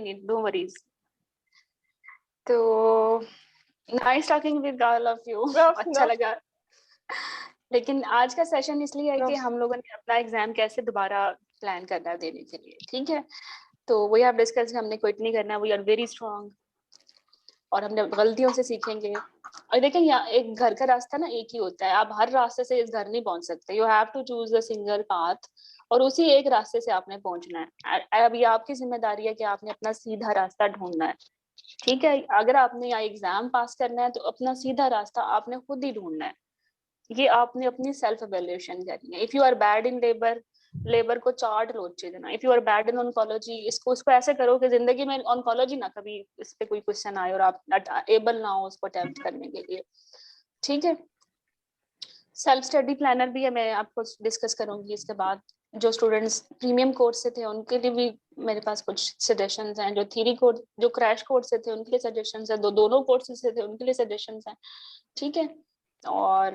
नहीं, don't worries. तो nice talking with all of you, अच्छा लगा। लेकिन आज का सेशन इसलिए है कि हम लोगों ने अपना एग्जाम कैसे दोबारा प्लान करना है देने के लिए, ठीक है। तो वही आप डिस्कस, हमने क्विट नहीं करना, वी आर वेरी स्ट्रांग और हमने गलतियों से सीखेंगे। और देखें, यहाँ एक घर का रास्ता ना एक ही होता है, आप हर रास्ते से इस घर नहीं पहुंच सकते, you have to choose the single path और उसी एक रास्ते से आपने पहुंचना है। अब ये आपकी जिम्मेदारी है कि आपने अपना सीधा रास्ता ढूंढना है, ठीक है। अगर आपने यहाँ एग्जाम पास करना है तो अपना सीधा रास्ता आपने खुद ही ढूंढना है, ये आपने अपनी सेल्फ एवेल्युएशन करनी है। If you are bad in labour को चार्ट लो अच्छे देना। If you are bad in oncology, इसको ऐसे करो कि जिंदगी में ऑन्कोलॉजी ना कभी इस पे कोई क्वेश्चन आए और आप एबल ना हो उसको अटेम्प्ट करने के लिए, ठीक है। सेल्फ स्टडी प्लानर भी है, मैं आपको डिस्कस करूंगी इसके बाद। जो स्टूडेंट्स प्रीमियम कोर्स से थे उनके लिए भी मेरे पास कुछ सजेशंस हैं, जो थ्योरी कोर्स, जो क्रैश कोर्स से थे उनके लिए सजेशंस हैं, दोनों कोर्सेज से थे उनके लिए सजेशंस हैं, ठीक है। और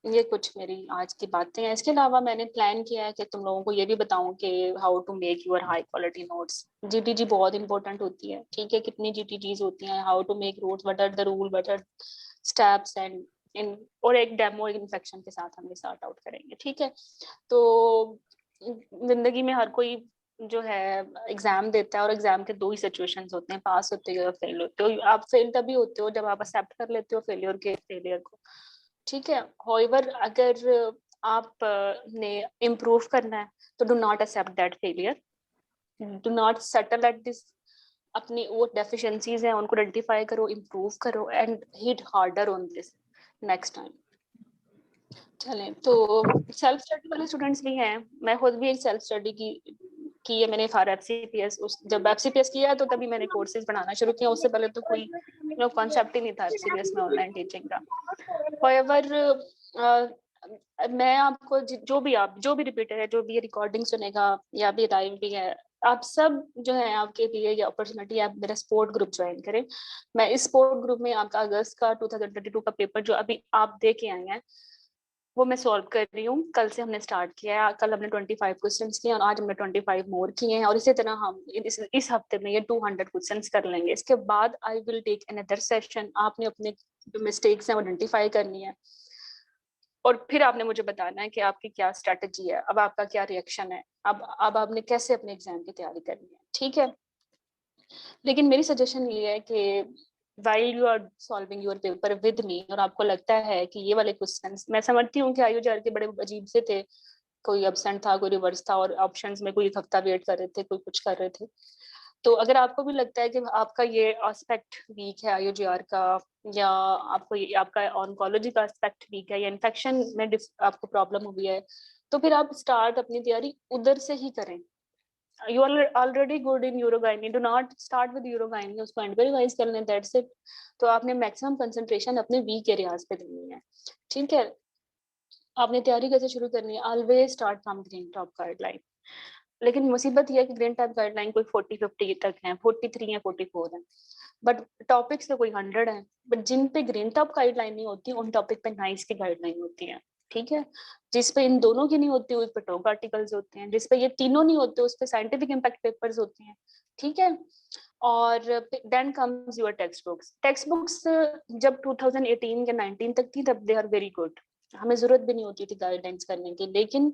ये कुछ मेरी आज की बातें हैं। इसके अलावा मैंने प्लान किया है कि तुम लोगों को ये भी बताऊं कि how to make your high quality notes. GTG बहुत इंपॉर्टेंट होती है, ठीक है। कितनी जीटीजीज होती हैं, how to make notes, what are the rule, what are steps and in, और एक डेमो इन्फेक्शन के साथ हम ये सॉर्ट आउट करेंगे, ठीक है। तो जिंदगी में हर कोई जो है एग्जाम देता है और एग्जाम के दो ही सिचुएशंस होते हैं, पास होते हो या फेल होते हो। आप फेल तभी होते हो जब आप एक्सेप्ट कर लेते हो फेलियर को, ठीक है। होएवर अगर आप ने इम्प्रूव करना है तो do not accept that failure, do not settle at this. अपनी वो डेफिशिएंसीज हैं उनको आइडेंटिफाई करो, इम्प्रूव करो and hit harder on this next time. चलें, तो सेल्फ स्टडी वाले स्टूडेंट्स भी हैं, मैं खुद भी एक सेल्फ स्टडी की है मैंने फॉर एफसीपीएस। जब एफसीपीएस किया तो तभी मैंने कोर्सेज बनाना शुरू किया, उससे पहले तो कोई कॉन्सेप्ट ही नहीं था एफसीपीएस में ऑनलाइन टीचिंग का। होएवर मैं आपको जो भी रिपीटर है, जो भी रिकॉर्डिंग सुनेगा या भी लाइव भी है, आप सब जो है आपके लिए ये अपॉर्चुनिटी, आप मेरा स्पोर्ट ग्रुप ज्वाइन करें। मैं इस स्पोर्ट ग्रुप में आपका अगस्त का 2022 का पेपर जो अभी आप दे के आए हैं वो मैं सॉल्व कर रही हूँ। कल से हमने स्टार्ट किया है, कल हमने 25 क्वेश्चंस किए और आज हमने 25 मोर किए हैं, और इसी तरह हम इस हफ्ते में ये 200 क्वेश्चंस कर लेंगे। इसके बाद I will take another session. आपने अपने जो मिस्टेक्स हैं वो आइडेंटिफाई करनी है और फिर आपने मुझे बताना है कि आपकी क्या स्ट्रेटजी है, अब आपका क्या रिएक्शन है, अब आपने कैसे अपने एग्जाम की तैयारी करनी है, ठीक है। लेकिन मेरी सजेशन ये है कि while you are solving your paper with me और आपको लगता है कि ये वाले क्वेश्चंस, मैं समझती हूँ कि आईयूजीआर के बड़े अजीब से थे, कोई एब्सेंट था, कोई रिवर्स था और ऑप्शंस में कोई एक हफ्ता वेट कर रहे थे, कोई कुछ कर रहे थे। तो अगर आपको भी लगता है कि आपका ये एस्पेक्ट वीक है आईयूजीआर का, या आपका ऑन्कोलॉजी का एस्पेक्ट वीक है, या इन्फेक्शन में आपको प्रॉब्लम हुई है, तो फिर आप स्टार्ट अपनी तैयारी उधर से ही करें। You are already good in urogyne, do not start with urogyne, उसको एंड पे रिवाइज कर लें, दैट्स इट। तो आपने मैक्सिमम कंसंट्रेशन अपने वीक एरियाज पे देनी है, ठीक है। आपने तैयारी कैसे शुरू करनी है, always start from green top guideline. लेकिन मुसीबत यह है कि ग्रीन टॉप गाइडलाइन कोई 40-50 तक है, 43 या 44 है, बट टॉपिक्स तो कोई 100 है। बट जिन पे ग्रीन टॉप गाइडलाइन नहीं होती उन टॉपिक पे नाइस की गाइडलाइन होती है, ठीक है। जिस पे इन दोनों की नहीं होती उस पे टॉप आर्टिकल्स होते हैं, जिस पे ये तीनों नहीं होते उस पे साइंटिफिक इम्पैक्ट पेपर्स होते हैं, ठीक है। और then comes your textbooks जब 2018 या 19 तक थी तब दे आर वेरी गुड, हमें जरूरत भी नहीं होती थी गाइडलाइंस करने की। लेकिन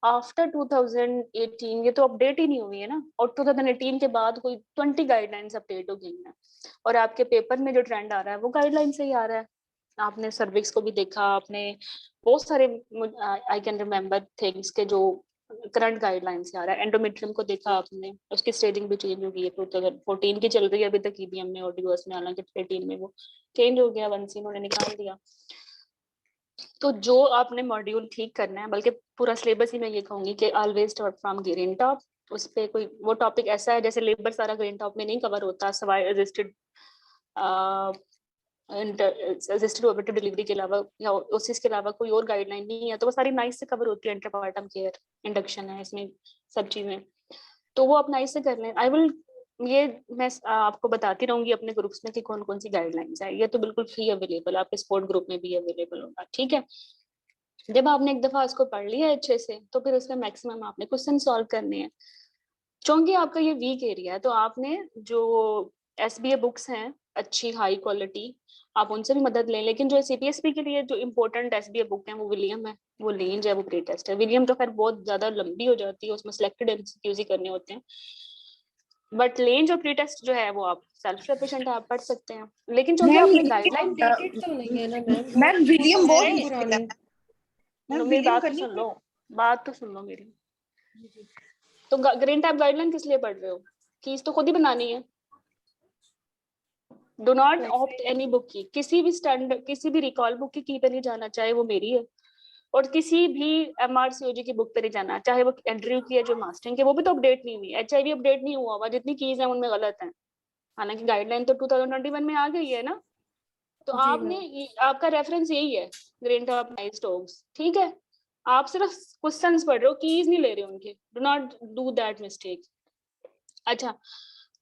आफ्टर 2018 ये तो अपडेट ही नहीं हुई है ना, और 2018 के बाद कोई 20 गाइडलाइंस अपडेट हो गई हैं, और आपके पेपर में जो ट्रेंड आ रहा है वो गाइडलाइन से ही आ रहा है। आपने सर्विक्स को भी देखा, आपने बहुत सारे आई कैन रिमेम्बर थिंग्स के जो करंट गाइडलाइन से आ रहा है। एंडोमेट्रियम को देखा आपने, उसकी स्टेजिंग भी चेंज हो गई है, 2014 की चल रही है अभी तक ईबीएम में और यूएस में, हालांकि 18 में वो चेंज हो गया, वंसी उन्होंने निकाल दिया। तो जो आपने मॉड्यूल ठीक करना है, बल्कि पूरा सिलेबस ही मैं ये कहूंगी कि always start from green top. उस पे कोई वो टॉपिक ऐसा है जैसे लेबर सारा ग्रीन टॉप में नहीं कवर होता, सवाई असिस्टेड ऑपरेटिव डिलीवरी के अलावा या उस चीज के अलावा कोई और गाइडलाइन नहीं है, तो वो सारी नाइस से कवर होती है। एंटीपार्टम केयर, इंडक्शन है इसमें, सब चीजें, तो वो आप नाइस से कर लें। आई विल ये मैं आपको बताती रहूंगी अपने ग्रुप्स में कि कौन कौन सी गाइडलाइंस है, ये तो बिल्कुल फ्री अवेलेबल, आपके स्पोर्ट ग्रुप में भी अवेलेबल होगा, ठीक है। जब आपने एक दफा उसको पढ़ लिया अच्छे से तो फिर उसमें मैक्सिमम आपने क्वेश्चन सॉल्व करने हैं, क्योंकि आपका ये वीक एरिया है, तो आपने जो एसबीए बुक्स हैं अच्छी हाई क्वालिटी, आप उनसे भी मदद लें। लेकिन जो सीपीएसपी के लिए जो इम्पोर्टेंट एसबीए बुक है वो विलियम है, वो लेंज है, वो प्री टेस्ट है। विलियम तो खैर बहुत ज्यादा लंबी हो जाती है, उसमें सिलेक्टेड एमसीक्यूज ही करने होते हैं, बट लेंज और प्री टेस्ट जो है वो आप सेल्फ सफिशिएंट है, आप पढ़ सकते हैं। लेकिन जो मैम आपने लेकिन गाइडलाइन अपडेटेड तो नहीं है ना मैम, मैम विलियम बहुत बहुत मुश्किल पुराने। है। मैम मेरी विलियम बात तो करनी सुन लो, बात तो सुन लो मेरी। तो ग्रीन टैब गाइडलाइन किस लिए पढ़ रहे हो? कीज तो खुद ही बनानी है। Do not opt any book की, किसी भी स्टैंडर्ड, किसी भी रिकॉल बुक की की पे नहीं जाना, चाहे वो मेरी है, और किसी भी एमआरसीओजी की बुक पे नहीं जाना, चाहे वो एंड्रयू की है जो मास्टरिंग की, वो भी तो अपडेट नहीं हुई। एचआईवी अपडेट नहीं हुआ हुआ, जितनी कीज है उनमें गलत है, हालांकि गाइडलाइन तो 2021 में आ गई है ना। तो आपने, आपका रेफरेंस यही है ग्रीन टॉप नाइस डॉग्स, ठीक है। आप सिर्फ क्वेश्चंस पढ़ रहे हो, कीज नहीं ले रहे हो उनके। Do not do that mistake. अच्छा,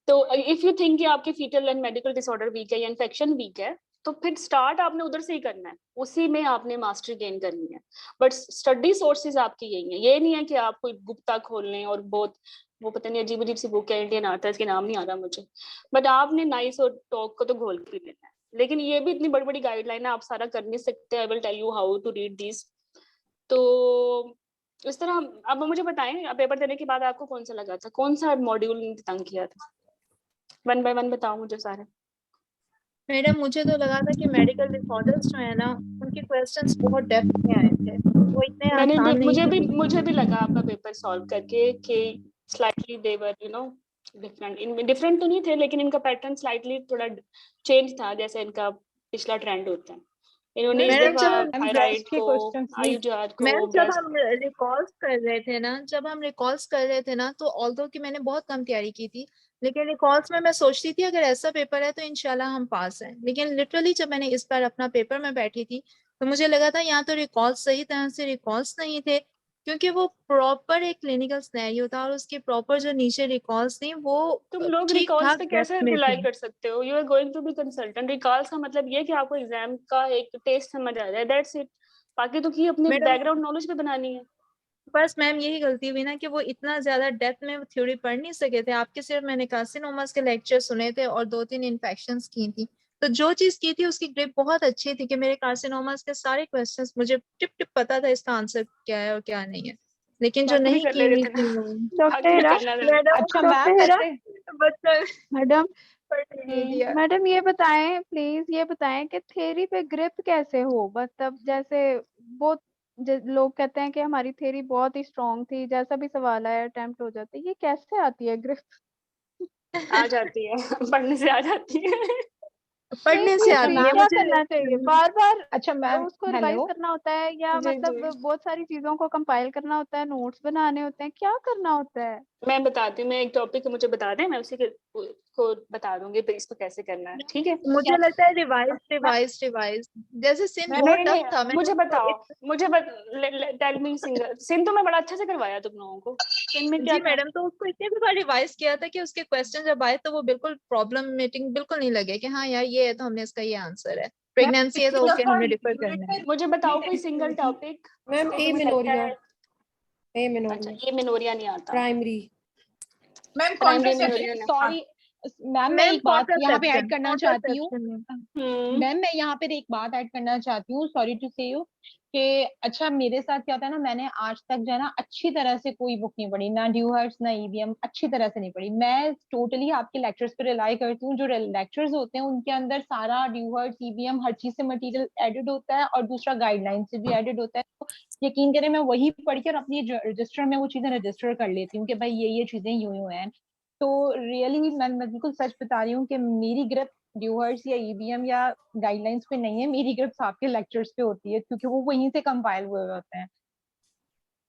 तो इफ यू थिंक कि आपके fetal and medical disorder weak है या इन्फेक्शन वीक है, तो फिर स्टार्ट आपने उधर से ही करना है, उसी में आपने मास्टरी गेन करनी है। बट स्टडी सोर्सेज आपकी यही है, ये नहीं है कि आप कोई गुप्ता खोल लें और बहुत वो पता नहीं अजीब अजीब सी बुक है इंडियन आर्थर्स के नाम नहीं आ रहा मुझे, बट आपने नाइस और टॉक को तो घोल के लेना है। लेकिन ये भी इतनी बड़ी बड़ी गाइडलाइन है, आप सारा कर नहीं सकते। I will tell you how to read this. तो इस तरह अब मुझे बताएं, पेपर देने के बाद आपको कौन सा लगा था, कौन सा मॉड्यूल ने तंग किया था? वन बाय वन बताओ मुझे सारे। मैडम मुझे तो लगा था कि मेडिकल डिसऑर्डर्स जो है ना, उनके क्वेश्चंस बहुत डेप्थ में आए थे, वो इतने आसान नहीं थे। मुझे भी लगा आपका पेपर सॉल्व करके कि slightly they were you know different, इनमें डिफरेंट तो नहीं थे, लेकिन इनका पैटर्न स्लाइटली थोड़ा चेंज था, जैसे इनका पिछला ट्रेंड होता है। इन्होंने इस मैडम दफा जब हम थायराइड को, आयुर्वेद को, मैम जब हम रिकॉल्स कर रहे थे ना, तो ऑल्दो कि मैंने बहुत कम तैयारी की थी, लेकिन रिकॉल्स में मैं सोचती थी अगर ऐसा पेपर है तो इंशाल्लाह हम पास हैं। लेकिन लिटरली जब मैंने इस बार अपना पेपर में बैठी थी तो मुझे लगा था यहाँ तो रिकॉल्स सही तरह से रिकॉल्स नहीं थे, क्योंकि वो प्रॉपर एक क्लिनिकल सिनेरियो था और उसके प्रॉपर जो नीचे रिकॉल्स थी वो तुम लोग ठीक रिकॉल्स ठाक पे डेप्थ कैसे में रिलाई थी। कर सकते हो? You are going to be consultant. Recalls का मतलब ये कि आपको एग्जाम का एक टेस्ट समझ आ जाए, दैट्स इट। बाकी तो की अपने मैडम बैकग्राउंड नॉलेज पे बनानी है। बस मैम यही गलती हुई ना कि वो इतना ज्यादा डेप्थ में थ्योरी पढ़ नहीं सके थे। आपके सिर्फ मैंने कार्सिनोमास के लेक्चर सुने थे और 2-3 इन्फेक्शंस की थी, तो जो चीज की थी उसकी ग्रिप बहुत अच्छी थी कि मेरे कार्सिनोमास के सारे क्वेश्चंस मुझे टिप टिप पता था इसका आंसर क्या है और क्या नहीं है। लेकिन जो बाकी भी नहीं कर की ले रहे हुई थे ना, थी बाकी भी डॉक्टर करना था। मैडम अच्छा मैम डॉक्टर हिरा, वैसे बच्चा मैडम पढ़ नहीं दिया। मैडम ये बताएं, प्लीज ये बताएं कि थ्योरी पे ग्रिप कैसे हो? मतलब जैसे बहुत लोग कहते हैं कि हमारी थ्योरी बहुत ही स्ट्रांग थी, जैसा भी सवाल आया अटेम्प्ट हो जाते, ये कैसे आती है ग्रिप? आ जाती है पढ़ने से आ जाती है। नहीं पढ़ने से कुछ अच्छा भी, आती है मैम क्या मुझे। करना चाहिए? बार बार अच्छा मैम उसको रिवाइज हेलो करना होता है, या जी मतलब जी, बहुत सारी चीजों को कंपाइल करना होता है, नोट्स बनाने होते हैं, क्या करना होता है? मैं बताती हूँ। मैं एक टॉपिक मुझे बता दें, मैं उसी के को बता दूंगी फिर इसको कैसे करना है, ठीक है। मुझे लगता है रिवाइज जैसे सिन नहीं बहुत नहीं टफ था, नहीं, मैंने मुझे उसको बताओ, मुझे टेल मी सिंगल सिन तो मैं बड़ा अच्छे से करवाया तुम लोगों को। सिन में क्या जी था? मैडम, तो उसको इतने भी बार रिवाइज किया था कि उसके क्वेश्चन जब आए तो वो बिल्कुल प्रॉब्लमेटिक बिल्कुल नहीं लगे कि हाँ यार ये है तो हमने इसका ये आंसर है, मैम प्रेगनेंसी है तो पिछली ओके दफा हमने डिफर करना है। मुझे बताओ कोई सिंगल टॉपिक मैम जो ए तुम्हें लगता मेनोरिया, है। ए अच्छा, मेनोरिया ये मिनोरिया नहीं आता। प्राइमरी। मैम प्राइमरी कॉन्ट्रासेप्शन मिनोरिया नहीं। सॉरी मैम मैं मैम एक बात यहाँ पे ऐड कॉन्ट्रासेप्शन करना चाहती हूँ। कॉन्ट्रासेप्शन में हम्म। मैम मैं यहाँ पे एक बात ऐड करना चाहती हूँ, सॉरी टू से यू कि अच्छा मेरे साथ क्या होता है ना, मैंने आज तक जो है ना अच्छी तरह से कोई बुक नहीं पढ़ी, ना ड्यूहर्ट्स ना ईवीएम, अच्छी तरह से नहीं पढ़ी। मैं टोटली आपके लेक्चर्स पे रिलाई करती हूँ। जो लेक्चर्स होते हैं उनके अंदर सारा ड्यूहर्ट्स ईवीएम हर चीज से मटेरियल एडिड होता है और दूसरा गाइडलाइन से भी एडिड होता है। तो यकीन करें मैं वही पढ़ के और अपनी रजिस्टर में वो चीजें रजिस्टर कर लेती हूँ कि भाई ये चीजें यूं यूं हैं। तो रियली मैं बिल्कुल सच बता रही हूँ कि मेरी ग्रिप ड्यूहर्ट्स या ईबीएम या गाइडलाइंस पे नहीं है, मेरी ग्रिप्स आपके लेक्चर्स पे होती है क्योंकि वो वहीं से कंपाइल हुए होते हैं।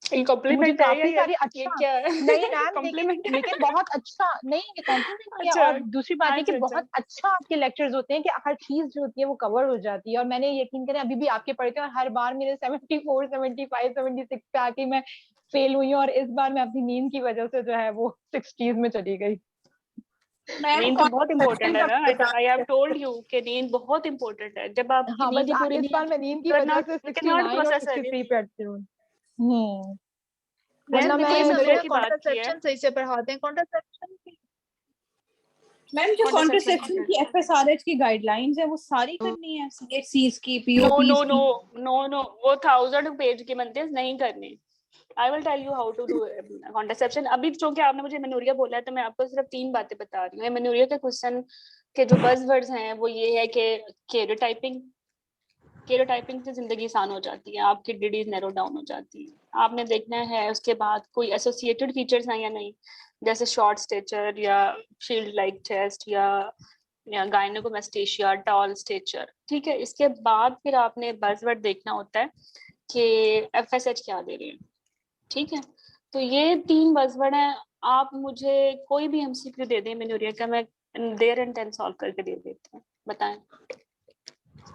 ये तो मुझे कॉम्प्लीमेंट है या काफी सारे ये अच्छा क्या है? नहीं मैम लेकिन कॉम्प्लीमेंट है। लेकिन बहुत अच्छा नहीं, ये कॉम्प्लीमेंट नहीं है। अच्छा और दूसरी बात है कि अच्छा अच्छा। बहुत अच्छा आपके लेक्चर्स होते हैं कि हर चीज जो होती है वो कवर हो जाती है। और मैंने यकीन करें अभी भी आपके पढ़ते हैं और हर बार मेरे 74 75 76 पे आके मैं फेल हुई हूँ, और इस बार मैं अपनी नींद की वजह से जो है वो 60s में चली गई। नींद तो बहुत इंपॉर्टेंट है ना, आई हैव टोल्ड यू कि नींद बहुत इंपॉर्टेंट है। जब आपकी हाँ नींद बस ही पूरी इस नहीं बार है मैं नींद की तो वजह नॉट से यू कैन नॉट 69 और प्रोसेस 63 पे एनीथिंग। अटकी हूँ। हम्म मैम मतलब देखो मैं इमेनोरिया मेरे की बात की है, कॉन्ट्रासेप्शन सही से पढ़ाते हैं कॉन्ट्रासेप्शन मैम जो कॉन्ट्रासेप्शन कॉन्ट्रासेप्शन की एफएसआरएच की गाइडलाइंस है वो सारी करनी है, सीएचसीज की, नो पीओपीज नो की? नो नो नो, वो 1000 पेज के बनते हैं, नहीं करने। I will tell you how to do contraception. अभी चूंकि आपने मुझे एमेनोरिया बोला है तो मैं आपको सिर्फ 3 बातें बता रही हूँ। एमेनोरिया के क्वेश्चन के जो बज़वर्ड्स हैं वो ये है कि कैरियोटाइपिंग, कैरियोटाइपिंग से जिंदगी आसान हो जाती है, आपकी डिडीज नैरो डाउन हो जाती है। आपने देखना है उसके बाद कोई एसोसिएटेड फीचर्स हैं या नहीं, जैसे शॉर्ट स्टेचर या शील्ड लाइक चेस्ट या गायनेकोमेस्टेशिया, टॉल स्टेचर। ठीक है, इसके बाद फिर आपने बज़वर्ड देखना होता है कि एफएसएच क्या दे रहे हैं। ठीक है, तो ये 3 बज़वर्ड हैं। आप मुझे कोई भी एमसीक्यू दे दें एमेनोरिया का, मैं देयर एंड 10 सॉल्व करके दे देती हूँ। बताएं।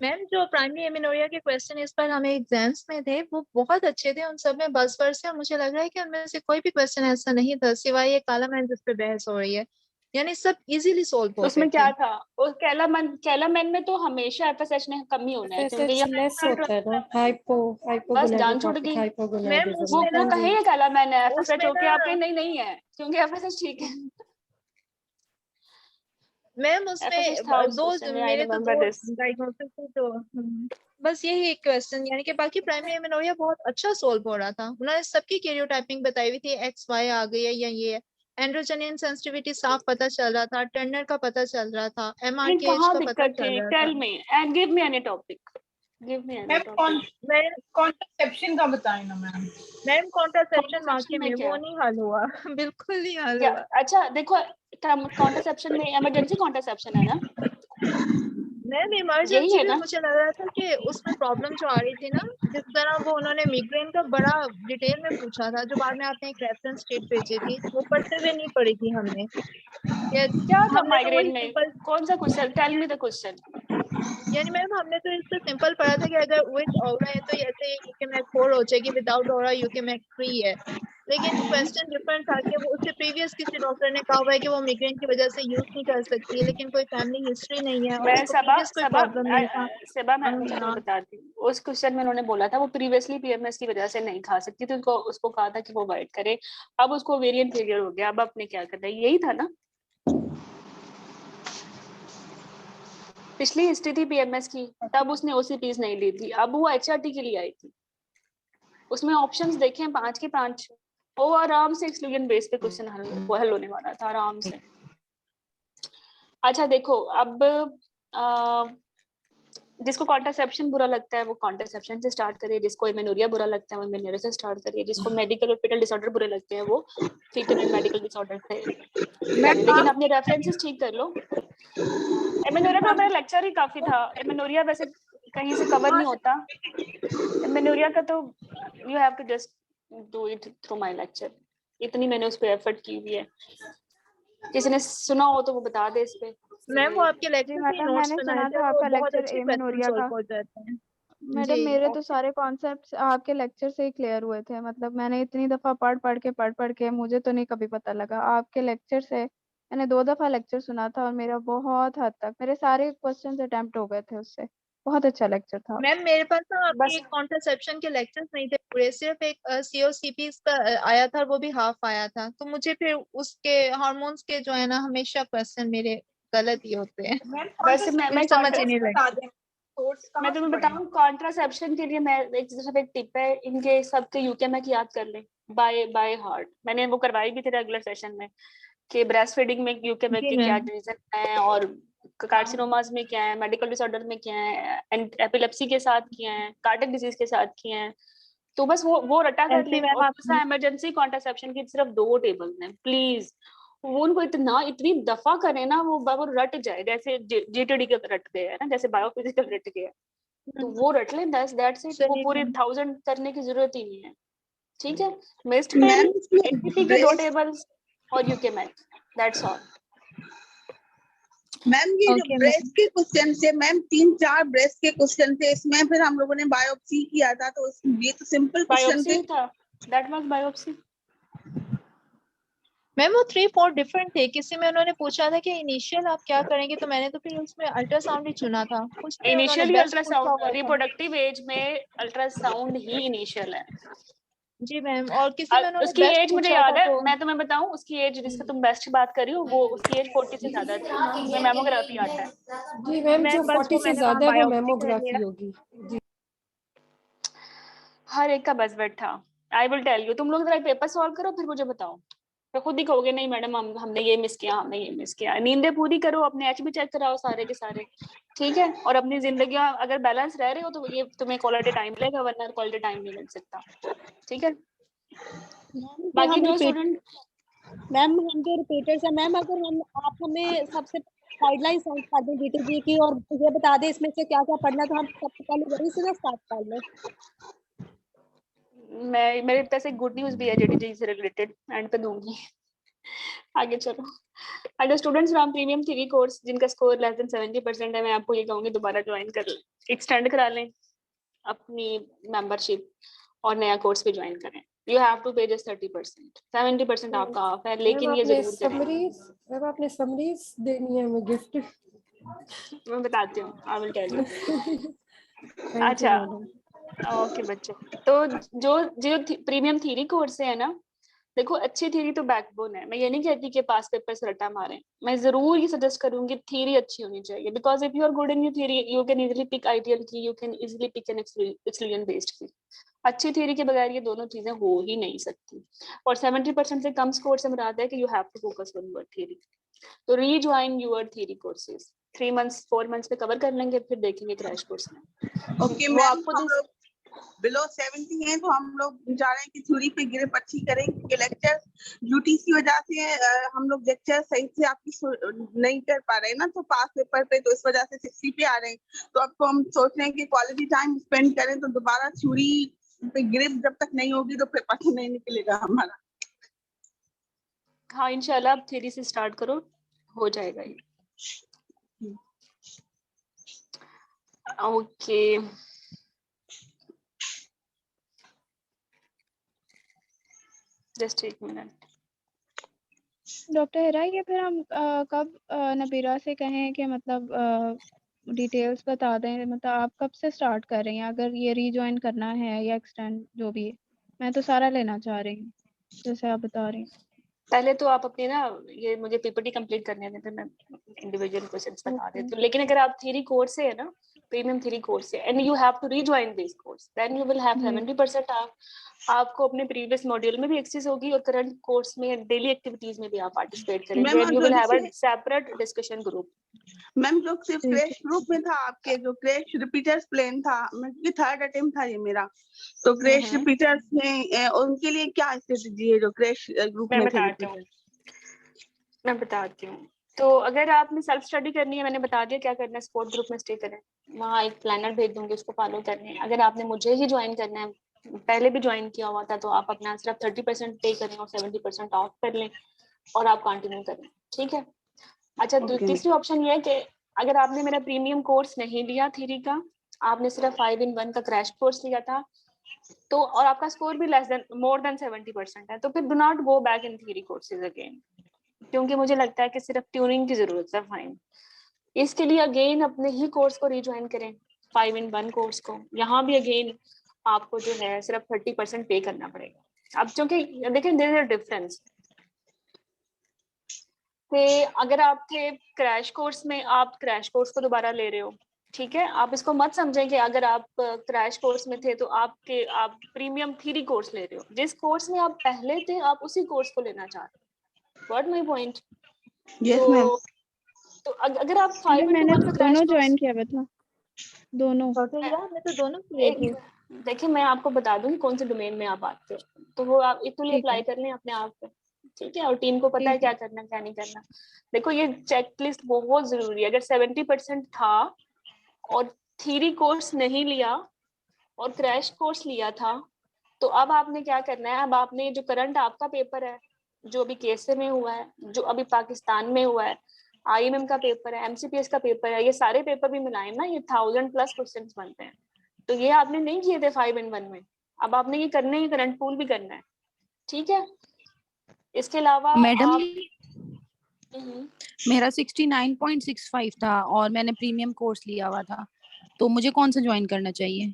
मैम जो प्राइमरी एमिनोरिया के क्वेश्चन इस पर हमें एग्जाम्स में थे वो बहुत अच्छे थे, उन सब में बज़वर्ड्स थे। मुझे लग रहा है कि उनमें से कोई भी क्वेश्चन ऐसा नहीं था सिवाय ये काला मैन जिस पे बहस हो रही है, यानी सब इजीली सोल्व होते उसमें थे। क्या था, उस कैलामैन में तो हमेशा एफएसएच ने कमी होना है, क्योंकि एफएसएच लेस होता है ना, बस जान छुड़ हाइपोगोनाडोट्रोपिक गई। मैम हाइपोगोनाडिज्म वो है। वो हाँ कहे जी। ये कैलामैन है, एफएसएच उसमें होके ना आपके नहीं नहीं है, क्योंकि एफएसएच ठीक है। मैम एफएसएच उसमें था उस दो क्वेश्चन में, आई मेरे तो रिमेम्बर दो दिस। डायग्नोसिस थे तो बस यही एक क्वेश्चन, यानी कि बाकी प्राइमरी एमिनोरिया बहुत अच्छा सोल्व हो रहा था। उन्होंने सबकी कैरियोटाइपिंग बताई हुई थी, एक्स वाई आ गई है या ये है। एंड्रोजनियन सेंसिटिविटी साफ पता चल रहा था, टर्नर का पता चल रहा था, ये एमआरकेएच कहाँ का पता दिक्कत चल थी, रहा टेल था। Me and give me any topic, give me any ma'am topic. Ma'am contraception का बताएं ना मैम। मैम कॉन्ट्रासेप्शन कॉन्ट्रासेप्शन वाकई में में क्या वो नहीं हल हुआ बिल्कुल नहीं हल या हुआ। अच्छा देखो, कॉन्ट्रासेप्शन में इमरजेंसी कॉन्ट्रासेप्शन है ना, मैम यही इमरजेंसी है भी ना। मुझे लग रहा था कि उसमें प्रॉब्लम जो आ रही थी ना, जिस तरह वो उन्होंने मिग्रेन का बड़ा डिटेल में पूछा था, जो बाद में आपने एक रेफरेंस शीट भेजी थी, वो पढ़ते हुए नहीं पढ़ी थी हमने। या क्या था हमने तो वही माइग्रेन में, सिंपल, कौन सा question, tell me the question. यानी मैम हमने तो इससे सिंपल पढ़ा था कि अगर विद ऑरा है तो ऐसे यूकेमैक 4 हो जाएगी, विदाउट ऑरा यूकेमैक 3 है। लेकिन क्वेश्चन डिफरेंट था कि वो उससे प्रीवियस किसी डॉक्टर ने कहा हुआ है कि वो मिग्रेन की वजह से यूज नहीं कर सकती है, लेकिन कोई फैमिली हिस्ट्री नहीं है और मैं उसको सबा प्रीवियस कोई सबा प्रॉब्लम नहीं था। सबा मैं हाँ तुम्हें बताती हूँ, उस क्वेश्चन में उन्होंने बोला था वो प्रीवियसली पीएमएस की वजह से नहीं खा सकती, तो उसको उसको कहा था कि वो अवॉइड करे। अब उसको ओवेरियन फेलियर हो गया, अब अपने क्या करना है, यही था ना। पिछली हिस्ट्री थी पीएमएस की, तब उसने ओसीपीज नहीं ली थी, अब वो एचआरटी के लिए आई थी। उसमें ऑप्शंस देखे 5 के 5, वो आराम से एक्सक्लूजन बेस पे क्वेश्चन हल होने वाला था आराम से। अच्छा देखो, अब जिसको कॉन्ट्रासेप्शन बुरा लगता है वो कॉन्ट्रासेप्शन से स्टार्ट करिए, जिसको इमेनोरिया बुरा लगता है वो इमेनोरिया से स्टार्ट करिए, जिसको मेडिकल और फीटल डिसऑर्डर बुरे लगते हैं वो फीटल एंड मेडिकल डिसऑर्डर से करिए, लेकिन अपने रेफरेंसेस ठीक कर लो। इमेनोरिया का मेरा लेक्चर ही काफी था, इमेनोरिया वैसे कहीं से कवर नहीं होता, इमेनोरिया का तो you have to just do it through my lecture, इतनी मैंने उस पर एफर्ट की हुई है। किसी ने सुना हो तो वो बता दे इस पे। मैम वो आपके जी लेक्चर के मैडम, नोट्स मैंने बनाए सुना थे था और वो आपका बहुत लेक्चर अच्छे क्वेश्चन एमेनोरिया का। सॉल्व हो जाते हैं। मैडम जी मेरे तो सारे कॉन्सेप्ट्स आपके लेक्चर से ही क्लियर हुए थे, मतलब मैंने इतनी दफा पढ़ के मुझे तो नहीं कभी पता लगा, आपके लेक्चर से मैंने 2 दफा लेक्चर सुना था और मेरा बहुत हद तक मेरे सारे क्वेश्चंस अटेम्प्ट हो गए थे उससे। बहुत अच्छा लेक्चर था। मैम मेरे पास ना बस आपके कॉन्ट्रासेप्शन के लेक्चर्स नहीं थे पूरे, सिर्फ एक सीओसीपी का आया था और वो भी हाफ आया था, तो मुझे फिर उसके हार्मोन्स के जो है ना हमेशा क्वेश्चन मेरे गलत ही होते हैं, वैसे फिर समझ ही नहीं लगता। मैं तुम्हें बताऊं कॉन्ट्रासेप्शन के लिए, मैं एक सिर्फ एक टिप है, इनके सबके यूकेमैक याद कर लें बाय हार्ट। मैंने वो करवाई भी थी रेगुलर सेशन में कि ब्रेस्ट फीडिंग में यूकेमैक जी के क्या मैम। रीजन है, और कार्सिनोमास में क्या है, मेडिकल डिसऑर्डर में क्या है, एपिलेप्सी के साथ क्या है, कार्डियक डिजीज के साथ क्या है, तो बस वो रटा कर ऐसी लें। मैम और आप दूसरा इमरजेंसी कॉन्ट्रासेप्शन की सिर्फ 2 टेबल हैं, प्लीज वो उनको इतनी दफा करें ना, वो रट जाए, जैसे जीटीडी के रट गए है ना, जैसे बायोफिजिकल रट गया, तो वो रट लें, दैट्स इट, वो सही पूरे मैम। 1000 करने की जरूरत ही नहीं है। ठीक है, मिस्ड मैम पेन, इसमें एटीपी के 2 टेबल्स और यूकेमैक, दैट्स ऑल। मैम ये जो ओके ब्रेस्ट मैम। के क्वेश्चन थे मैम, 3-4 ब्रेस्ट के क्वेश्चन थे इसमें, फिर हम लोगों ने बायोप्सी किया था, तो ये तो सिंपल क्वेश्चन थे। बायोप्सी था, दैट वाज बायोप्सी। मैम वो 3-4 डिफरेंट थे, किसी में उन्होंने पूछा था कि इनिशियल आप क्या करेंगे, तो मैंने तो फिर उसमें अल्ट्रासाउंड ही चुना था, कुछ में उन्होंने इनिशियली बेस्ट पूछा अल्ट्रासाउंड, हुआ था। रिप्रोडक्टिव एज में अल्ट्रासाउंड ही इनिशियल है। जी मैम, और किसी में उन्होंने उसकी बेस्ट एज मुझे पूछा याद था है, तो मैं तुम्हें बताऊं उसकी एज जिसका तुम बेस्ट बात कर रही हो, वो उसकी एज 40 से ज्यादा थी, उसमें मेमोग्राफी आता है। जी मैम, जो बस 40 वो से मैंने वहाँ ज्यादा है वो बायोप्सी कर मेमोग्राफी लिया। होगी। जी हर एक का बजट था। आई विल टेल यू, तुम लोग जरा पेपर सॉल्व करो फिर मुझे बताओ, तो खुद ही कहोगे नहीं मैडम हमने ये मिस किया, हमने ये मिस किया। नींदें पूरी करो, अपने एच भी चेक कराओ सारे के सारे, ठीक है। और अपनी जिंदगी अगर बैलेंस रह रहे हो तो ये तुम्हें क्वालिटी टाइम मिलेगा, वरना क्वालिटी टाइम नहीं मिल सकता, ठीक है। बाकी जो स्टूडेंट, मैम हम जो रिपीटर्स है मैम, अगर हम आप हमें सबसे गाइडलाइन सेंड कर दें DTG की और ये बता दें इसमें से क्या क्या पढ़ना है, तो हम सबसे पहले वही से ना स्टार्ट कर लें। मैं मेरे पास एक गुड न्यूज भी है JTG से रिलेटेड, एंड पे दूंगी। आगे चलो। अगर स्टूडेंट्स फ्रॉम प्रीमियम 3 कोर्स जिनका स्कोर लेस देन 70% है, मैं आपको ये कहूंगी दोबारा ज्वाइन कर लें, एक्सटेंड करा लें अपनी मेंबरशिप और नया कोर्स भी ज्वाइन करें। यू हैव टू पे जस्ट 30%, 70% आपका ऑफ है, लेकिन ये जरूर करें। मैम आपने समरीज देनी है हमें गिफ्ट। मैं बताती हूँ, आई विल टेल यू। अच्छा ओके बच्चों, तो जो जो प्रीमियम थ्योरी कोर्स है ना, देखो अच्छी थ्योरी तो बैकबोन है। मैं ये नहीं कहती कि पास पेपर से रट्टा मारें, मैं जरूर ये सजेस्ट करूंगी थ्योरी अच्छी होनी चाहिए, because if you are good in your theory you can easily pick ideal key, you can easily pick an experience based key. अच्छी थ्योरी के बगैर ये दोनों चीजें हो ही नहीं सकती। और 70% से कम स्कोर से मुराद है कि you have to focus on your theory. तो rejoin your theory courses, 3 months 4 months पे कवर कर लेंगे, फिर देखेंगे क्रैश कोर्स में। ओके वो मैम, आपको हम लोग बिलो 70 हैं तो हम लोग चाह रहे हैं कि थ्योरी पे ग्रिप अच्छी करें, क्योंकि लेक्चर ड्यूटी की वजह से हम लोग लेक्चर सही से आपकी नहीं कर पा रहे हैं ना, तो पास पेपर पे तो इस वजह से 60 पे आ रहे हैं। तो अब तो हम सोच रहे हैं कि क्वालिटी टाइम स्पेंड करें, तो दोबारा थ्योरी पे ग्रिप जब तक नहीं होगी तो फिर पता नहीं निकलेगा हमारा। हाँ इंशाल्लाह आप थ्योरी से स्टार्ट करो, हो जाएगा ये। ओके जस्ट एक मिनट। डॉक्टर हिरा, ये फिर हम कब नबीरा से कहें कि मतलब डिटेल्स बता दें, मतलब आप कब से स्टार्ट कर रही हैं, अगर ये रीजॉइन करना है या एक्सटेंड जो भी है। मैं तो सारा लेना चाह रही हूँ जैसे आप बता रही हैं। पहले तो आप अपने ना ये मुझे PPT कंप्लीट करने दें, फिर मैं इंडिविजुअल क्वेश्चंस बता ओके देती हूँ। लेकिन अगर आप थ्योरी कोर्स से है ना, प्रीमियम थ्योरी कोर्स है, and you have to rejoin this course, then you will have 70% आपको अपने प्रीवियस मॉड्यूल में भी एक्सेस होगी, और करंट कोर्स में डेली एक्टिविटीज में भी आप पार्टिसिपेट करेंगे, ma'am and you will have a separate discussion group. Ma'am जो सिर्फ क्रैश ग्रुप में था आपके, जो क्रैश रिपीटर्स प्लान था, क्योंकि थर्ड अटेम्प्ट था ये मेरा, तो क्रैश रिपीटर्स में उनके लिए क्या स्ट्रेटजी है जो क्रैश ग्रुप में थे रिपीटर्स? मैं बताती हूँ। तो अगर आपने सेल्फ स्टडी करनी है, मैंने बता दिया क्या करना है, सपोर्ट ग्रुप में स्टे करें, वहाँ एक प्लानर भेज दूंगी, उसको फॉलो करने। अगर आपने मुझे ही ज्वाइन करना है, पहले भी ज्वाइन किया हुआ था, तो आप अपना सिर्फ 30% पे करें और 70% ऑफ कर लें और आप कंटिन्यू करें, ठीक है। अच्छा तीसरी ऑप्शन ये है कि अगर आपने मेरा प्रीमियम कोर्स नहीं लिया थ्योरी का, आपने सिर्फ 5-in-1 का क्रैश कोर्स लिया था, तो और आपका स्कोर भी मोर देन 70% है, तो फिर do not go back in theory courses again, क्योंकि मुझे लगता है कि सिर्फ ट्यूनिंग की जरूरत है फाइन। इसके लिए अगेन अपने ही कोर्स को रिज्वाइन करें, 5-in-1 कोर्स को। यहाँ भी अगेन आपको जो है सिर्फ 30% पे करना पड़ेगा। अब क्योंकि देखें देयर इज अ डिफरेंस कि अगर आप थे क्रैश कोर्स में, आप क्रैश कोर्स को दोबारा ले रहे हो, ठीक है। आप इसको मत समझें कि अगर आप क्रैश कोर्स में थे तो आप प्रीमियम थ्योरी कोर्स ले रहे हो। जिस कोर्स में आप पहले थे आप उसी कोर्स को लेना चाह रहे हो। What my point? Yes ma'am. तो अगर आप 5-in-1 का क्रैश दोनों कोर्स, ज्वाइन किया हुआ था, दोनों। हमने तो दोनों किए थे। देखिए मैं आपको बता दूंगी कौन से डोमेन में आप आते हो, तो वो आप इक्वली ठीक है, अप्लाई कर लें अपने आप पे, ठीक है। और टीम को पता है ठीक है। क्या करना क्या नहीं करना। देखो ये चेकलिस्ट बहुत जरूरी है। अगर 70% था और थ्योरी कोर्स नहीं लिया और क्रैश कोर्स लिया था, तो अब आपने क्या करना है, अब आपने जो करंट आपका पेपर है, जो अभी केसर में हुआ है, जो अभी पाकिस्तान में हुआ है, IMM का पेपर है, MCPS का पेपर है, ये सारे पेपर भी मिलाए ना, ये 1000+ क्वेश्चंस बनते हैं। तो ये आपने नहीं किए थे 5-in-1 में, अब आपने ये करने ही, करंट पूल भी करना है, ठीक है। इसके अलावा मैडम आप मेरा 69.65 था और मैंने प्रीमियम कोर्स लिया हुआ था, तो मुझे कौन सा ज्वाइन करना चाहिए?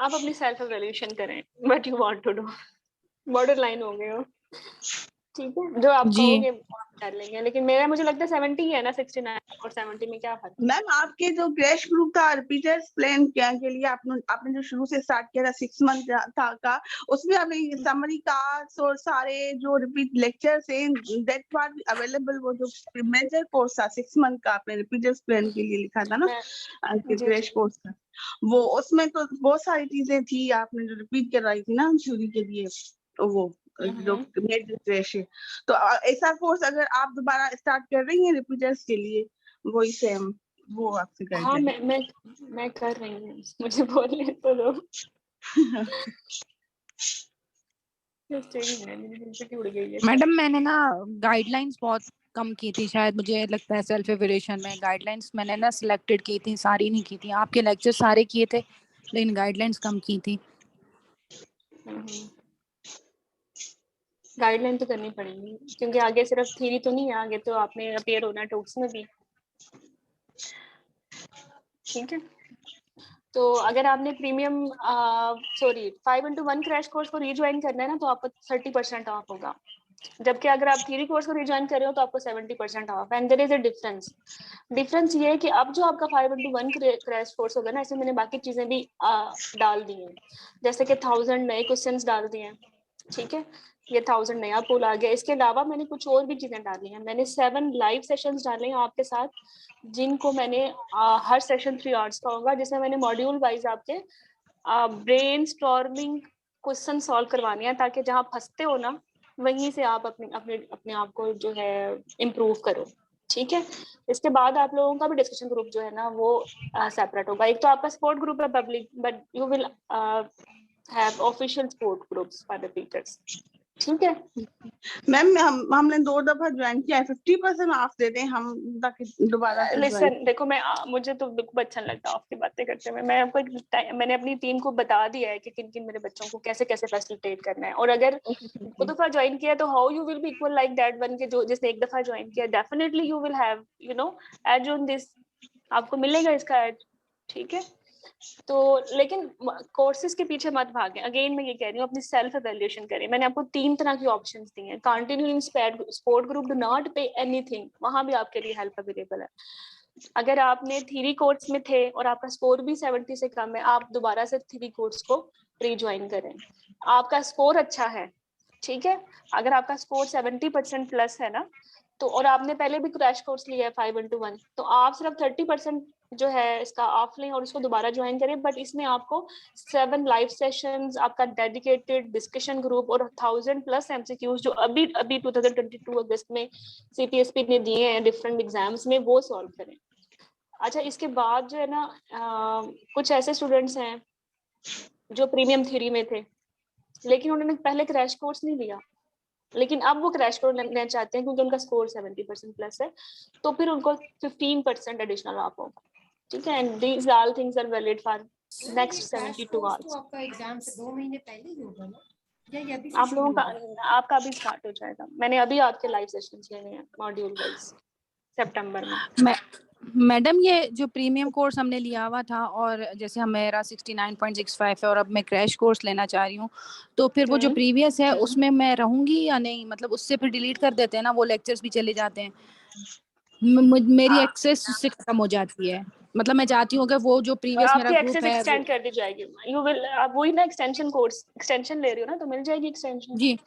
आप अपनी सेल्फ एवेल्यूशन करें what you want to do, border line हो गए हो, ठीक है, जो आप जी कहोगे वो आप कर लेंगे, लेकिन मेरा मुझे लगता है 70 है ना, 69 और 70 में क्या फर्क है? मैम आपके जो क्रैश ग्रुप था रिपीटर्स प्लान के लिए आपने जो शुरू से स्टार्ट किया था 6 मंथ था का, उसमें आपने समरी कार्ड्स और सारे जो रिपीट लेक्चर्स हैं दैट वाज अवेलेबल, वो जो मेजर कोर्स था 6 मंथ का आपने रिपीटर्स प्लान के लिए लिखा था ना मैं जी क्रैश जी कोर्स का, वो उसमें तो बहुत सारी चीजें थी आपने जो रिपीट करवाई थी ना थ्योरी के लिए, तो वो जो मेजर क्रैश है, तो ऐसा कोर्स अगर आप दोबारा स्टार्ट कर रही हैं रिपीटर्स के लिए वही सेम वो आपसे गाइड हाँ करें। मैं कर रही हूँ, मुझे बोलने तो दो। उड़ गई है मैडम, शायद। मैंने ना गाइडलाइंस बहुत कम की थी, शायद मुझे लगता है सेल्फ एवेल्यूशन में गाइडलाइंस मैंने ना सिलेक्टेड की थी, सारी नहीं की थी। आपके लेक्चर सारे किए थे लेकिन गाइडलाइंस कम की थी। गाइडलाइन तो करनी पड़ेगी क्योंकि आगे सिर्फ थ्योरी तो नहीं है, आगे तो आपने अपेयर होना है टॉक्स में भी, ठीक है। तो अगर आपने प्रीमियम 5x1 क्रैश कोर्स को रीज्वाइन करना है ना, तो आपको 30% ऑफ होगा, जबकि अगर आप थ्योरी कोर्स को रिज्वाइन कर रहे हो तो आपको 70% off. And there is a difference ये है कि अब जो आपका 5x1 क्रैश कोर्स होगा ना, इसमें मैंने बाकी चीजें भी डाल दी हैं, जैसे कि 1000 नए क्वेश्चंस डाल दिए हैं, ठीक है, ये 1000 नया पूल आ गया। इसके अलावा मैंने कुछ और भी चीजें डाली हैं, मैंने 7 लाइव सेशंस डाले हैं आपके साथ, जिनको मैंने हर सेशन 3 आवर्स का होगा, जिसमें मैंने मॉड्यूल वाइज आपके ब्रेन स्टॉर्मिंग क्वेश्चन सॉल्व करवाने हैं, ताकि जहाँ फंसते हो ना वहीं से आप अपने आप को जो है इम्प्रूव करो, ठीक है। इसके बाद आप लोगों का भी डिस्कशन ग्रुप जो है ना वो सेपरेट होगा। एक तो आपका सपोर्ट ग्रुप है public, but you will have official support groups for the teachers, ठीक है। मैम हमने 2 दफा ज्वाइन किया है, 50% ऑफ देते हैं हम ताकि दोबारा से ज्वाइन। लिसन देखो, मुझे तो बिल्कुल अच्छा लगता है आपकी बातें करते हुए। मैंने अपनी टीम को बता दिया है कि किन किन मेरे बच्चों को कैसे कैसे फैसिलिटेट करना है, और अगर 2 दफा ज्वाइन किया तो how you will be equal like that one के जो जिसने 1 दफा ज्वाइन किया, definitely you will have edge on this, आपको मिलेगा इसका एड, ठीक है। तो लेकिन कोर्सेज के पीछे मत भागें, अगेन मैं ये कह रही हूँ अपनी सेल्फ एवेल्यूएशन करें। मैंने आपको 3 तरह की ऑप्शंस दी हैं, continue in support group, do not pay anything, वहां भी आपके लिए हेल्प अवेलेबल है। अगर आपने थ्योरी कोर्स में थे और आपका स्कोर भी 70 से कम है, आप दोबारा से थ्योरी कोर्स को रीज्वाइन करें। आपका स्कोर अच्छा है, ठीक है, अगर आपका स्कोर 70% प्लस है ना, तो और आपने पहले भी क्रैश कोर्स लिया है 5x1, तो आप सिर्फ 30% जो है इसका ऑफ लें और उसको दोबारा ज्वाइन करें। बट इसमें आपको 7 लाइव सेशंस, आपका डेडिकेटेड डिस्कशन ग्रुप और 1000+ MCQs जो अभी 2022 अगस्त में CPSP ने दिए हैं डिफरेंट एग्जाम्स में, वो सॉल्व करें। अच्छा, इसके बाद जो है ना कुछ ऐसे स्टूडेंट्स हैं जो प्रीमियम थ्योरी में थे लेकिन उन्होंने पहले क्रैश कोर्स नहीं लिया, लेकिन अब वो क्रैश कोर्स लेना चाहते हैं क्योंकि उनका स्कोर 70% प्लस है, तो फिर उनको 15% एडिशनल ऑफ होगा, ठीक है। And these all things are valid for next 72 hours. आपका एग्जाम से 2 महीने पहले ही होगा ना, या अभी से आप लोगों शुरू का होगा? आपका अभी स्टार्ट हो जाएगा, मैंने अभी आपके लाइव सेशंस लेने हैं मॉड्यूल वाइज सितंबर में। मैडम, ये जो प्रीमियम कोर्स हमने लिया हुआ था और जैसे मेरा 69.65 है और अब मैं क्रैश कोर्स लेना चाह रही हूँ, तो फिर वो जो प्रीवियस है उसमें मैं रहूंगी या नहीं? मतलब उससे फिर डिलीट कर देते हैं ना, वो लेक्चर्स भी चले जाते हैं, मेरी एक्सेस उससे खत्म हो जाती है। मतलब मैं चाहती हूँ कि वो जो प्रीवियस मेरा आपकी ग्रुप एक्सेस है एक्सटेंड कर दी जाएगी, यू विल, आप वही ना एक्सटेंशन कोर्स एक्सटेंशन ले रही हो ना, तो मिल जाएगी एक्सटेंशन। जी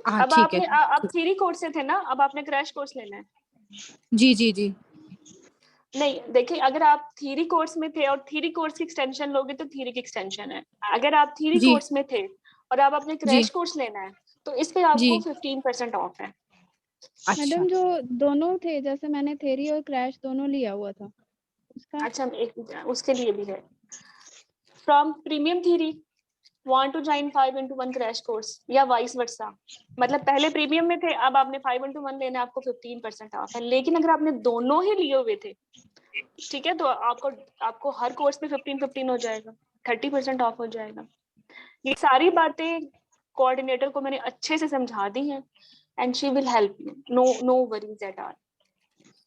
हाँ अब ठीक है। आपने आप थ्योरी कोर्स से थे ना, अब आपने क्रैश कोर्स लेना है। जी जी जी नहीं देखिए, अगर आप थ्योरी कोर्स में थे और थ्योरी कोर्स की एक्सटेंशन लोगे तो थ्योरी की एक्सटेंशन है। अगर आप थ्योरी जी कोर्स में थे और आप अपने जी क्रैश कोर्स लेना है तो इस पे आपको जी 15% ऑफ है। अच्छा मैडम जो दोनों थे, जैसे मैंने थ्योरी और क्रैश दोनों लिया हुआ था, उसका अच्छा, उसके लिए भी है, from premium theory want to join 5x1 crash course या वाइस वर्सा, मतलब पहले प्रीमियम में थे, अब आपने 5x1 लेना, आपको 15% ऑफ है। लेकिन अगर आपने दोनों ही लिए हुए थे, ठीक है, तो आपको हर कोर्स में 15-15 हो जाएगा, 30% ऑफ हो जाएगा। ये सारी बातें कोऑर्डिनेटर को मैंने अच्छे से समझा दी हैं and she will help you, no worries at all.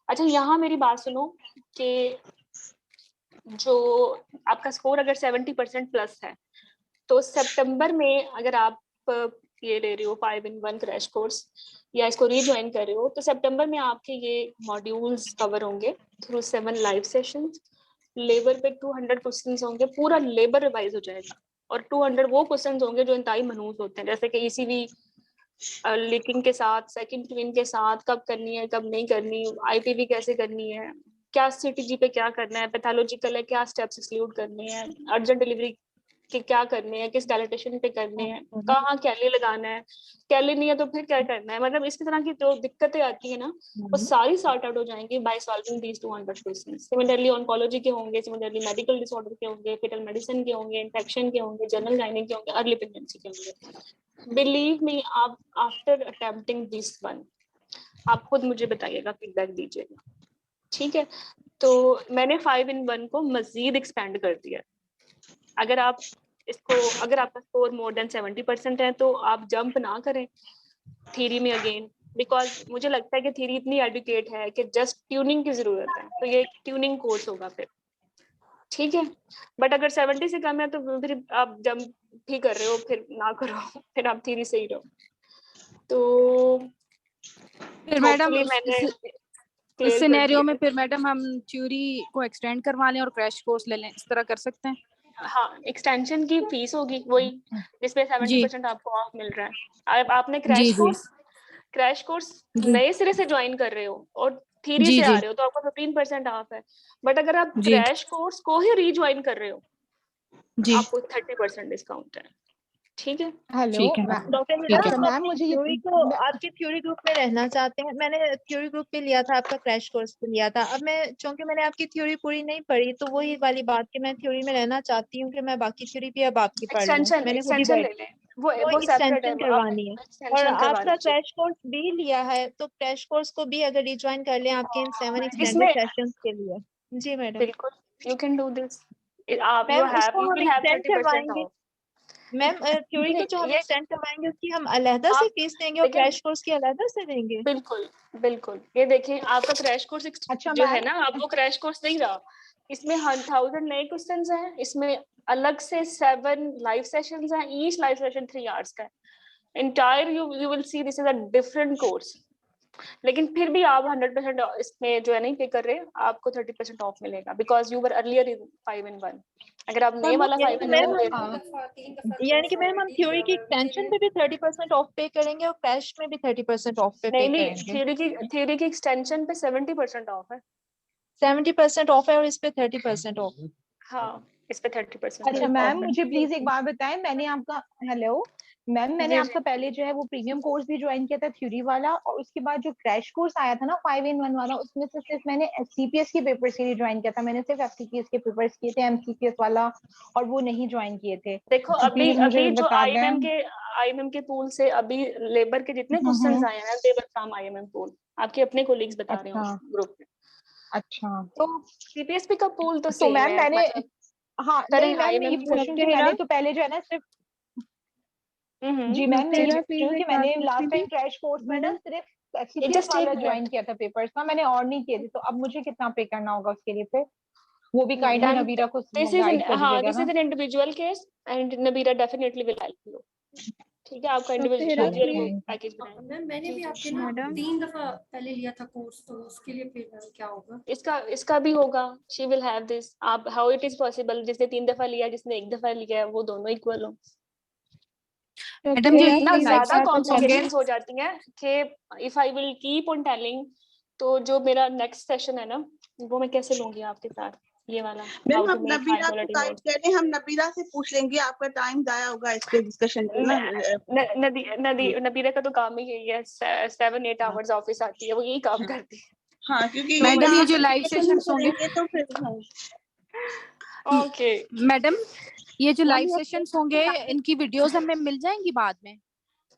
अच्छा, यहाँ मेरी बात सुनो कि जो आपका स्कोर अगर 70% प्लस है तो सितंबर में अगर आप ये ले रहे हो 5-in-1 क्रैश कोर्स या इसको रीज्वाइन कर रहे हो तो सितंबर में आपके ये मॉड्यूल्स कवर होंगे थ्रू 7 लाइव सेशंस। लेबर पे 200 क्वेश्चंस होंगे, पूरा लेबर रिवाइज हो जाएगा और 200 वो क्वेश्चंस होंगे जो इंतहाई मनहूस होते हैं, जैसे कि ईसीवी लीकिंग के साथ, सेकंड ट्विन के साथ कब करनी है कब नहीं करनी, आईपीवी कैसे करनी है, क्या सीटीजी पे क्या करना है, पैथोलॉजिकल है क्या स्टेप्स एक्सक्लूड करने हैं, अर्जेंट डिलीवरी के क्या करने हैं, किस डायलिटेशन पे करने हैं, कहाँ कैली लगाना है, कैली नहीं है तो फिर क्या करना है। मतलब इस तरह की जो दिक्कतें आती है ना वो सारी सॉर्ट आउट हो जाएंगी by solving these 200 questions. Similarly oncology के होंगे, सिमिलरली मेडिकल डिसऑर्डर के होंगे, फेटल मेडिसिन के होंगे, इन्फेक्शन के होंगे, जनरल गायनिक के होंगे, अर्ली प्रेगनेंसी के होंगे। बिलीव मी, आप आफ्टर अटेम्प्टिंग दिस वन आप खुद मुझे बताइएगा, फीडबैक दीजिएगा, ठीक है। तो मैंने 5-in-1 को मजीद एक्सपेंड कर दिया। अगर आप इसको, अगर आपका स्कोर मोर देन 70% है तो आप जंप ना करें थ्योरी में अगेन, बिकॉज मुझे लगता है कि थ्योरी इतनी एडुकेट है कि जस्ट ट्यूनिंग की जरूरत है, तो ये ट्यूनिंग कोर्स होगा फिर, ठीक है। बट अगर 70 से कम है तो फिर आप जंप भी कर रहे हो, फिर ना करो, फिर आप थ्योरी से ही रहो। तो फिर मैडम मैंने इस सिनेरियो में फिर मैडम हम थ्योरी को एक्सटेंड करवा लें और क्रैश कोर्स ले लें, इस तरह कर सकते हैं? हाँ, एक्सटेंशन की फीस होगी वही जिसमें 70% आपको ऑफ मिल रहा है। अब आपने क्रैश कोर्स नए सिरे से ज्वाइन कर रहे हो और थ्योरी से आ रहे हो तो आपको 15% ऑफ है। बट अगर आप क्रैश कोर्स को ही रीज्वाइन कर रहे हो आपको 30% डिस्काउंट है, ठीक है। हेलो डॉक्टर मैम, मुझे ये थ्योरी को आपके थ्योरी ग्रुप में रहना चाहते हैं। मैंने थ्योरी ग्रुप पे लिया था, आपका क्रैश कोर्स पे लिया था। अब मैं चूंकि मैंने आपकी थ्योरी पूरी नहीं पढ़ी तो वही वाली बात कि मैं थ्योरी में रहना चाहती हूँ कि मैं बाकी थ्योरी भी अब आपकी पढ़ लूँ। मैंने खुद ही ले लें, वो सेपरेट है, एक्सटेंशन करवानी है। और आपका क्रैश कोर्स भी लिया है तो क्रैश कोर्स को भी अगर रिज्वाइन कर लें आपके इन 7 एक्सटेंडेड सेशंस के लिए। जी मैडम, बिल्कुल, यू कैन डू दिस। आप मैम उसको हम will have एक्सटेंड 30% करवाएंगे। off। मैम थ्योरी को जो हम एक्सटेंड करवाएंगे उसकी हम अलहदा से फीस देंगे और क्रैश कोर्स की अलहदा से देंगे। बिल्कुल बिल्कुल, ये देखिए आपका क्रैश कोर्स जो है ना, अब वो क्रैश कोर्स नहीं रहा, इसमें 1000 नए क्वेश्चंस हैं, इसमें अलग से 7 लाइव सेशंस हैं, ईच लाइव सेशन 3 आवर्स का है। Entire you will see this is a different course. लेकिन फिर भी आप 100% इसमें जो है नहीं पे कर रहे, आपको 30% ऑफ मिलेगा because you were earlier in 5-in-1। अगर आप नए वाला 5-in-1 ले रहे हो, यानी कि मैम हम थ्योरी की एक्सटेंशन पे भी 30% ऑफ पे करेंगे और क्रैश में भी 30% ऑफ पे नहीं करेंगे। थ्योरी की एक्सटेंशन पे 70% ऑफ है। 70% ऑफ है और इस पे 30% ऑफ। हाँ, इस पे 30%। अच्छा मैम, मुझे प्लीज एक बात बताएं, मैंने आपका मैम मैंने जी, आपका पहले जो है वो प्रीमियम कोर्स भी ज्वाइन किया था थ्योरी वाला, और उसके बाद जो क्रैश कोर्स आया था ना 5-in-1 वाला, उसमें से सिर्फ मैंने सीपीएस के पेपर से ज्वाइन किया था। मैंने सिर्फ एफसीपीएस के पेपर्स किए थे, एमसीपीएस वाला और वो नहीं ज्वाइन किए थे। देखो तो अभी मुझे जो बता आईएमएम के पूल से अभी लेबर के जितने क्वेश्चंस आए हैं दे वर फ्रॉम आईएमएम पूल। आपके अपने कोलिग्स बता रहे हो ग्रुप में। अच्छा, तो सीपीएसपी का पूल तो तो सेम मैम है, मैंने मतलब नहीं मैम, मैं ये पूछ रही हूँ कि मैंने तो पहले जो है ना सिर्फ जी मैम, मैं ये पूछ रही हूँ कि मैंने लास्ट टाइम क्रैश कोर्स में ना सिर्फ एफसीपीएस वाला ज्वाइन किया था पेपर्स का, मैंने और नहीं किए थे। तो अब मुझे कितना पे करना होगा उसके लिए फिर? वो भी काइंडली नबीरा को गाइड कर दीजिएगा ना। This is an individual case and नबीरा डेफिनेटली विल हेल्प यू, ठीक है। आपका इंडिविजुअल पैकेज बनाएं। मैम मैंने भी आपके ना 3 दफा पहले लिया था कोर्स, तो उसके लिए फिर क्या होगा? इसका भी होगा, शी विल हैव दिस। आप हाउ इट इज पॉसिबल जिसने 3 दफा लिया जिसने 1 दफा लिया है वो दोनों इक्वल हो? मैडम जी इतना ज्यादा कॉम्प्लिकेशंस हो जाती हैं कि if I will keep on telling तो जो मेरा नेक्स्ट सेशन है ना वो मैं कैसे लूंगी आपके साथ, ये वाला मैम आप नबीरा को गाइड करें, हम नबीरा से पूछ लेंगे, आपका टाइम जाया होगा इस पे डिस्कशन में। नबीरा का तो काम ही यही है, 7-8 आवर्स ऑफिस आती है, वो यही काम करती है। हाँ, क्योंकि मैडम ये जो लाइव सेशंस होंगे तो फिर ओके मैडम, ये जो लाइव सेशंस होंगे इनकी वीडियोस हमें मिल जाएंगी बाद में?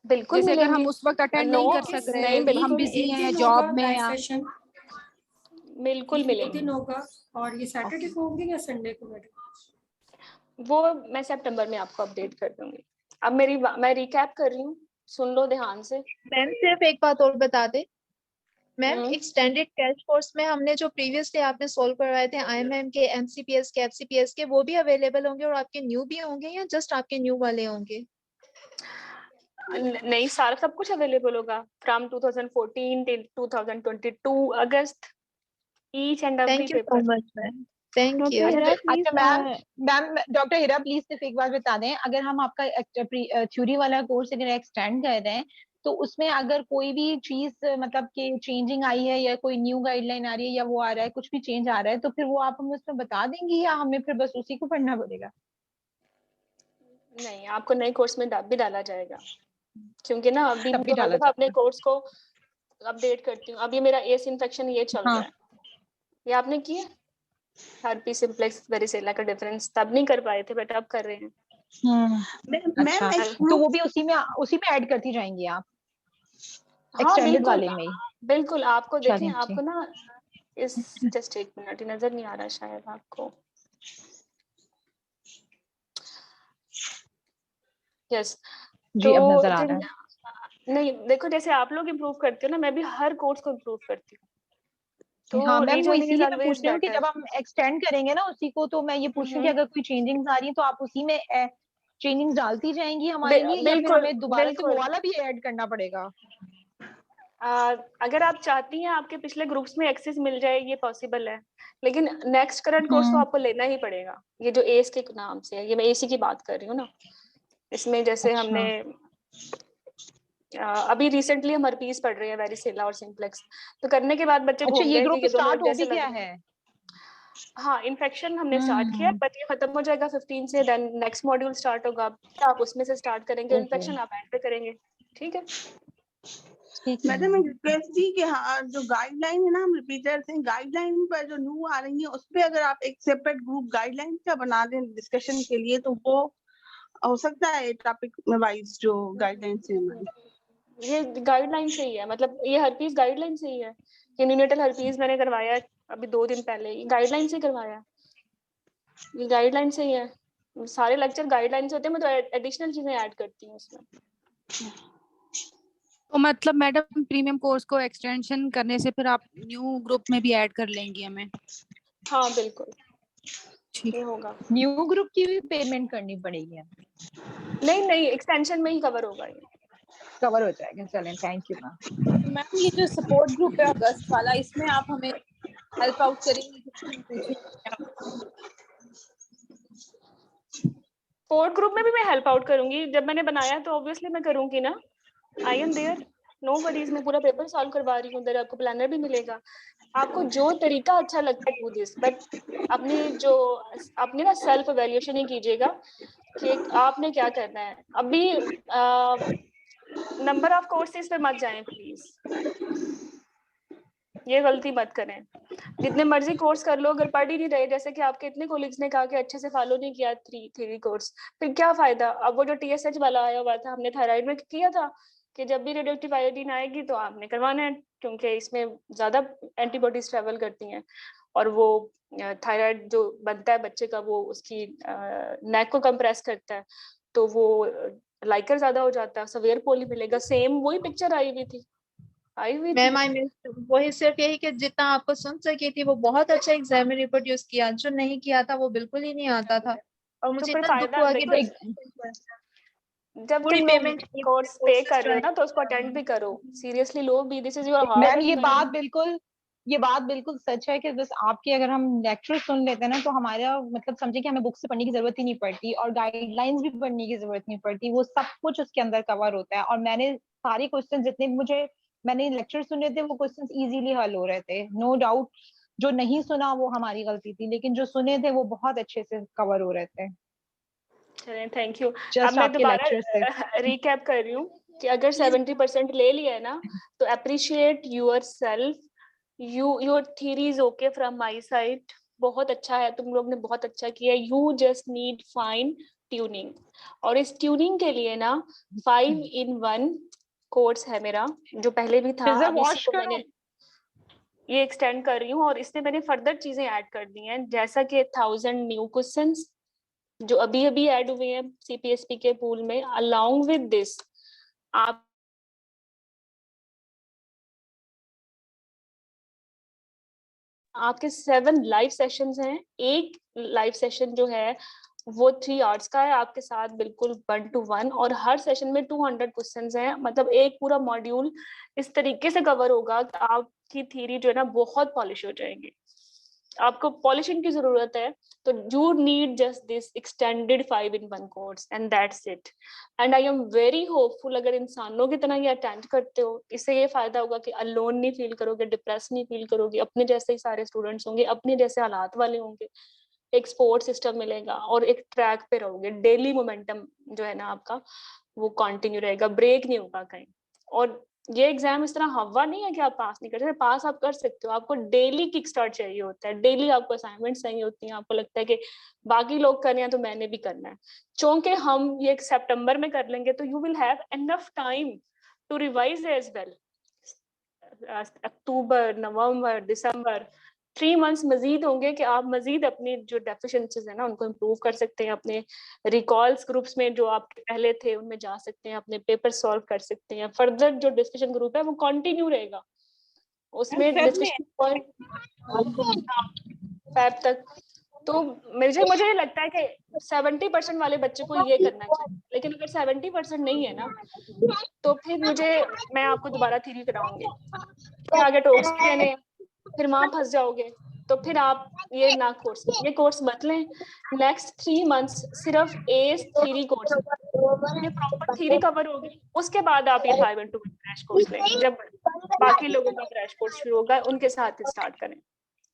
बिल्कुल जैसे अगर हम उस वक्त अटेंड नहीं कर सक रहे, हम बिजी हैं जॉब में या बिल्कुल मिलेंगे। 2 दिन होगा और ये सैटरडे को होंगे या संडे को मैडम? वो मैं सितंबर में आपको अपडेट कर दूंगी। अब मैं रिकैप कर रही हूँ, सुन लो ध्यान से। मैम सिर्फ एक बात और बता दे, मैम एक्सटेंडेड क्रैश कोर्स में हमने जो प्रीवियसली आपने सोल्व करवाए थे आईएमएम के, एमसीपीएस के, एफसीपीएस के, वो भी अवेलेबल होंगे और आपके न्यू भी होंगे या जस्ट आपके न्यू वाले होंगे? नहीं, सारा सब कुछ अवेलेबल होगा from 2014 till 2022 August, each and every thank you so paper. Much ma'am, thank okay you. Hira please अच्छा मैम डॉक्टर हिरा प्लीज सिर्फ एक बात बता दें, अगर हम आपका थ्योरी वाला कोर्स अगर एक्सटेंड कर रहे हैं तो उसमें अगर कोई भी चीज मतलब कि चेंजिंग आई है या कोई न्यू गाइडलाइन आ रही है या वो आ रहा है, कुछ भी चेंज आ रहा है, तो फिर वो आप हमें उसमें बता देंगी या हमें फिर बस उसी को पढ़ना पड़ेगा? नहीं, आपको नए कोर्स में भी डाला जाएगा, क्योंकि ना अभी तब भी तो डाला मतलब अपने जाएगा। कोर्स को अपडेट करती हूँ। अब ये मेरा एस इन्फेक्शन ये चल हाँ रहा है, ये आपने किया हर्पी सिम्प्लेक्स वेरिसेला का डिफरेंस तब नहीं कर पाए थे, बट अब कर रहे हैं। अच्छा, तो वो भी उसी में ऐड करती जाएंगी आप हाँ एक्सटेंडेड बिल्कुल, वाले में ही? बिल्कुल। आपको देखें, चलें जी। आपको ना इस जस्ट एक मिनट, नजर नहीं आ रहा शायद आपको। यस, जी अब तो नजर आ रहा है। नहीं देखो, जैसे आप लोग इम्प्रूव करते हो ना, मैं भी हर कोर्स को इम्प्रूव करती हूँ, तो हाँ मैम, वो रीजनिंग इज इसीलिए मैं पूछ ऑलवेज रही हूँ कि बेटर। जब हम एक्सटेंड करेंगे ना उसी को, तो मैं ये पूछ रही हूँ कि अगर कोई चेंजिंग्स आ रही है तो आप उसी में चेंजिंग्स डालती जाएंगी हमारे लिए, या फिर बिल्कुल हमें दोबारा से वो बिल्कुल। वाला भी ऐड करना पड़ेगा? अगर आप चाहती हैं आपके पिछले ग्रुप्स में एक्सेस मिल जाए, ये पॉसिबल है, लेकिन नेक्स्ट करंट कोर्स तो आपको लेना ही पड़ेगा। ये जो एस के नाम से है, ये मैं एसी की बात कर रही हूँ ना, इसमें जैसे अच्छा। हमने अभी रिसेंटली हम हर्पीस पढ़ रहे हैं, वेरिसेला और सिम्प्लेक्स, तो करने के बाद बच्चे अच्छा, घूम ये गए कि ग्रुप ये दोनों स्टार्ट एक हो जैसे भी लग गया रहे हैं। है? हाँ, इन्फेक्शन हमने स्टार्ट किया, बट ये खत्म हो जाएगा 15 से, देन नेक्स्ट मॉड्यूल स्टार्ट होगा, आप उसमें से स्टार्ट करेंगे, ओके इन्फेक्शन आप ऐड पे करेंगे, ठीक है? ठीक है। मैडम एक रिक्वेस्ट थी कि हाँ, जो गाइडलाइन है ना, हम रिपीटर्स हैं, गाइडलाइन पर जो न्यू आ रही है उस पे अगर आप एक सेपरेट ग्रुप गाइडलाइन का बना दें डिस्कशन के लिए, तो वो हो सकता है टॉपिक वाइज जो गाइडलाइंस है हमारी। ये गाइडलाइन से ही है, मतलब ये हर्पीस गाइडलाइन से ही है, ये न्यूनेटल हर्पीस मैंने करवाया अभी 2 दिन पहले, ये गाइडलाइन से करवाया, ये गाइडलाइन से ही है, सारे लेक्चर गाइडलाइन से होते हैं, मैं तो एडिशनल चीजें ऐड करती हूँ उसमें। तो मतलब मैडम प्रीमियम कोर्स को एक्सटेंशन करने से फिर आप न्यू ग्रुप में भी ऐड कर लेंगी हमें? हाँ बिल्कुल, ठीक ये होगा। न्यू ग्रुप की भी पेमेंट करनी पड़ेगी हमें? नहीं, एक्सटेंशन में ही कवर होगा ये, कवर हो जाएगा। चलें, थैंक यू मैम। मैम ये जो सपोर्ट ग्रुप है अगस्त वाला, इसमें आप हमें हेल्प आउट करेंगी, कुछ हम पूछेंगे? स्पोर्ट ग्रुप में भी मैं हेल्प आउट करूंगी, जब मैंने बनाया तो ऑब्वियसली मैं करूंगी ना, I am there, no worries, मैं पूरा पेपर सॉल्व करवा रही हूँ, उधर आपको प्लानर भी मिलेगा, आपको जो तरीका अच्छा लगता है डू दिस, बट अपनी ना सेल्फ एवेल्यूएशन ही कीजिएगा कि आपने क्या करना है। अभी नंबर ऑफ कोर्सेज पे मत जाएं प्लीज, ये गलती मत करें। जितने मर्जी कोर्स कर लो, अगर पढ़ ही नहीं रहे, जैसे कि आपके इतने कोलिग्स ने कहा कि अच्छे से फॉलो नहीं किया थ्री कोर्स, फिर क्या फायदा। अब वो जो TSH वाला आया हुआ था, हमने थायराइड में किया था कि जब भी रेडियोएक्टिव आयोडीन आएगी तो आपने करवाना है, क्योंकि इसमें ज्यादा एंटीबॉडीज ट्रेवल करती हैं, और वो थायराइड जो बनता है बच्चे का, वो उसकी नेक को कंप्रेस करता है, तो वो लाइकर ज्यादा हो जाता है, सवेयर पोली मिलेगा, सेम वही पिक्चर आई हुई थी। मैम आई मिस, वही सिर्फ यही कि जितना आपको सुन सकी थी वो बहुत अच्छा एग्जाम में रिप्रोड्यूस किया, जो नहीं किया था वो बिल्कुल ही नहीं आता था, और मुझे फिर इतना दुख फायदा हुआ कि देखो, जब पूरी तुम लोग पेमेंट कोर्स पे कर रहे हो ना, तो उसको अटेंड भी करो, सीरियसली लो भी, this is your hard ma'am earn ये बात बिल्कुल सच है कि बस आपके अगर हम लेक्चर सुन लेते हैं ना, तो हमारा मतलब समझे कि हमें बुक से पढ़ने की जरूरत ही नहीं पड़ती और गाइडलाइंस भी पढ़ने की जरूरत नहीं पड़ती, वो सब कुछ उसके अंदर कवर होता है। और मैंने सारे क्वेश्चन जितने मैंने लेक्चर सुने थे, वो क्वेश्चन इजीली हल हो रहे थे, नो डाउट। जो नहीं सुना वो हमारी गलती थी, लेकिन जो सुने थे वो बहुत अच्छे से कवर हो रहे थे। चलें, थैंक यू। अब जस्ट मैं आपके दोबारा लेक्चर से। रिकैप कर रही हूँ कि अगर 70% ले लिया है ना, तो appreciate your self, your theory is okay from my side, बहुत अच्छा है, तुम लोग ने बहुत अच्छा किया, you just need fine tuning, और इस ट्यूनिंग के लिए ना 5-in-1 कोर्स है मेरा, जो पहले भी था, सीजर अब इसी वॉश को करो। मैंने ये एक्सटेंड कर रही हूँ, और इसमें मैंने फर्दर चीजें ऐड कर दी हैं, जैसा कि 1000 न्यू क्वेश्चंस जो अभी अभी ऐड हुए हैं CPSP के पूल में, अलोंग विद दिस आप आपके 7 लाइव सेशंस हैं। एक लाइव सेशन जो है वो 3 आवर्स का है आपके साथ, बिल्कुल 1 to 1, और हर सेशन में 200 क्वेश्चंस हैं। मतलब एक पूरा मॉड्यूल इस तरीके से कवर होगा कि आपकी थ्योरी जो है ना बहुत पॉलिश हो जाएगी। आपको पॉलिशिंग की जरूरत है, तो you need just this extended 5-in-1 course and that's it. And I am very hopeful, अगर इंसानों की तरह ये अटेंड करते हो, इससे ये फायदा होगा कि अलोन नहीं फील करोगे, डिप्रेस नहीं फील करोगे, अपने जैसे ही सारे स्टूडेंट्स होंगे, अपने जैसे हालात वाले होंगे, एक सपोर्ट सिस्टम मिलेगा और एक ट्रैक पे रहोगे। डेली मोमेंटम जो है ना आपका वो कंटिन्यू रहेगा, ब्रेक नहीं होगा कहीं। और ये एग्जाम इस तरह हवा नहीं है कि आप पास नहीं कर सकते, पास आप कर सकते हो। आपको डेली किक स्टार्ट चाहिए होता है, डेली आपको असाइनमेंट चाहिए होती हैं, आपको लगता है कि बाकी लोग कर रहे हैं तो मैंने भी करना है। चूंकि हम ये सितंबर में कर लेंगे तो you will have enough time to revise as well. अक्टूबर, नवंबर, दिसंबर, 3 मंथ्स मजीद होंगे कि आप मजीद अपनी जो डेफिशिएंसीज है ना उनको इम्प्रूव कर सकते हैं। अपने रिकॉल्स ग्रुप्स में जो आपके पहले थे उनमें जा सकते हैं, अपने पेपर सॉल्व कर सकते हैं। फर्दर जो डिस्कशन ग्रुप है वो कंटिन्यू रहेगा, उसमें डिस्कशन पॉइंट फैब तक। तो मुझे ये लगता है कि 70% वाले बच्चे को ये करना चाहिए, लेकिन अगर 70% नहीं है ना तो फिर मैं आपको दोबारा थ्योरी कराऊंगी, फिर आगे टॉक्स देने, फिर वहां फंस जाओगे। तो फिर आप ये कोर्स मत लें। नेक्स्ट 3 मंथ्स सिर्फ एज थ्योरी कोर्स, ये प्रॉपर थ्योरी कवर होगी, उसके बाद आप ये 5-in-1 क्रैश कोर्स लें। जब बाकी लोगों का क्रैश कोर्स शुरू होगा उनके साथ स्टार्ट करें,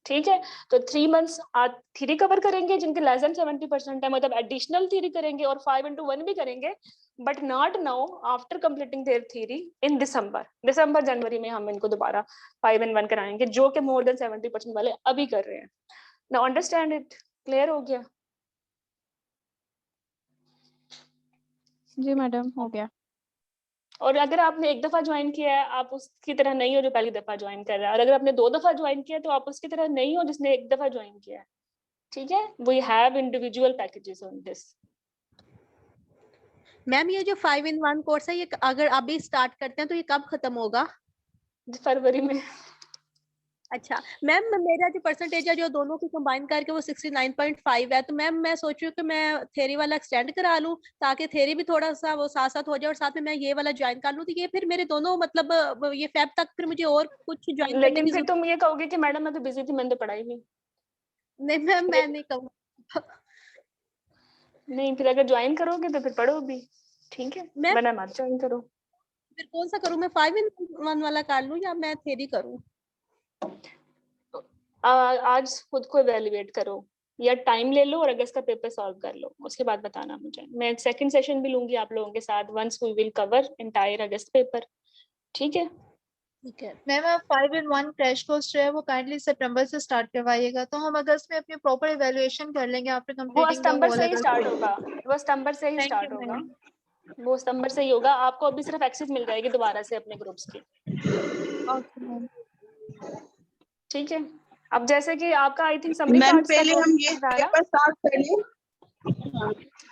ठीक है। तो 3 मंथ्स आप थ्योरी कवर करेंगे, जिनके लेस देन 70% है, मतलब एडिशनल थ्योरी करेंगे और 5-in-1 भी करेंगे, but not now, after completing their theory in दिसंबर जनवरी में हम इनको दोबारा 5-in-1 कराएंगे, जो कि मोर देन 70% वाले अभी कर रहे हैं। Now understand it? क्लियर हो गया? जी मैडम, हो गया। और अगर आपने एक दफा ज्वाइन किया है, आप उसकी तरह नहीं हो जो पहली दफा ज्वाइन कर रहा है, और अगर आपने 2 दफा ज्वाइन किया तो आप उसकी तरह नहीं हो जिसने एक दफा ज्वाइन किया है, ठीक है। We have individual packages on this. Ma'am ये जो 5-in-1 कोर्स है, ये अगर अभी स्टार्ट करते हैं तो ये कब खत्म होगा? फरवरी में। अच्छा मैम, मेरा जो परसेंटेज है जो दोनों की कंबाइन करके वो 69.5 है, तो मैम मैं सोच रही हूँ कि मैं थ्योरी वाला एक्सटेंड करा लूँ ताकि थ्योरी भी थोड़ा सा वो साथ साथ हो जाए और साथ में मैं ये वाला ज्वाइन कर लूँ, तो ये फिर मेरे दोनों मतलब ये फेब तक फिर मुझे और कुछ ज्वाइन करने लेकिन की फिर तुम ये कहोगे कि मैडम मैं तो बिजी थी, मैंने तो पढ़ाई नहीं। नहीं मैम, मैं नहीं कहूँगा। नहीं, फिर अगर ज्वाइन करोगे तो फिर पढ़ो भी, ठीक है, वरना मत ज्वाइन करो। फिर कौन सा करूँ मैं, 5-in-1 वाला कर लूँ या मैं थ्योरी करूँ? आज खुद को इवैल्यूएट करो, या टाइम ले लो और अगस्त का पेपर सॉल्व कर लो, उसके बाद बताना मुझे। मैं सेकंड सेशन भी लूंगी आप लोगों के साथ, once we will cover entire August paper, ठीक है। ठीक है मैम, आप 5-in-1 क्रैश कोर्स जो है वो काइंडली सितंबर से स्टार्ट करवाइएगा, तो हम अगस्त में अपनी प्रॉपर इवैल्यूएशन कर लेंगे आफ्टर वो कंप्लीटिंग द सितंबर होल से ही स्टार्ट अगस्त। होगा, वो सितंबर से ही थैंक स्टार्ट यू होगा, मैम। वो सितंबर से ही होगा। आपको अभी सिर्फ एक्सेस मिल जाएगी दोबारा से अपने ग्रुप्स की, ओके मैम। ठीक है। अब जैसे कि आपका I think summary ma'am parts का पहले जो हम ये था ना, पेपर सॉल्व कर लें।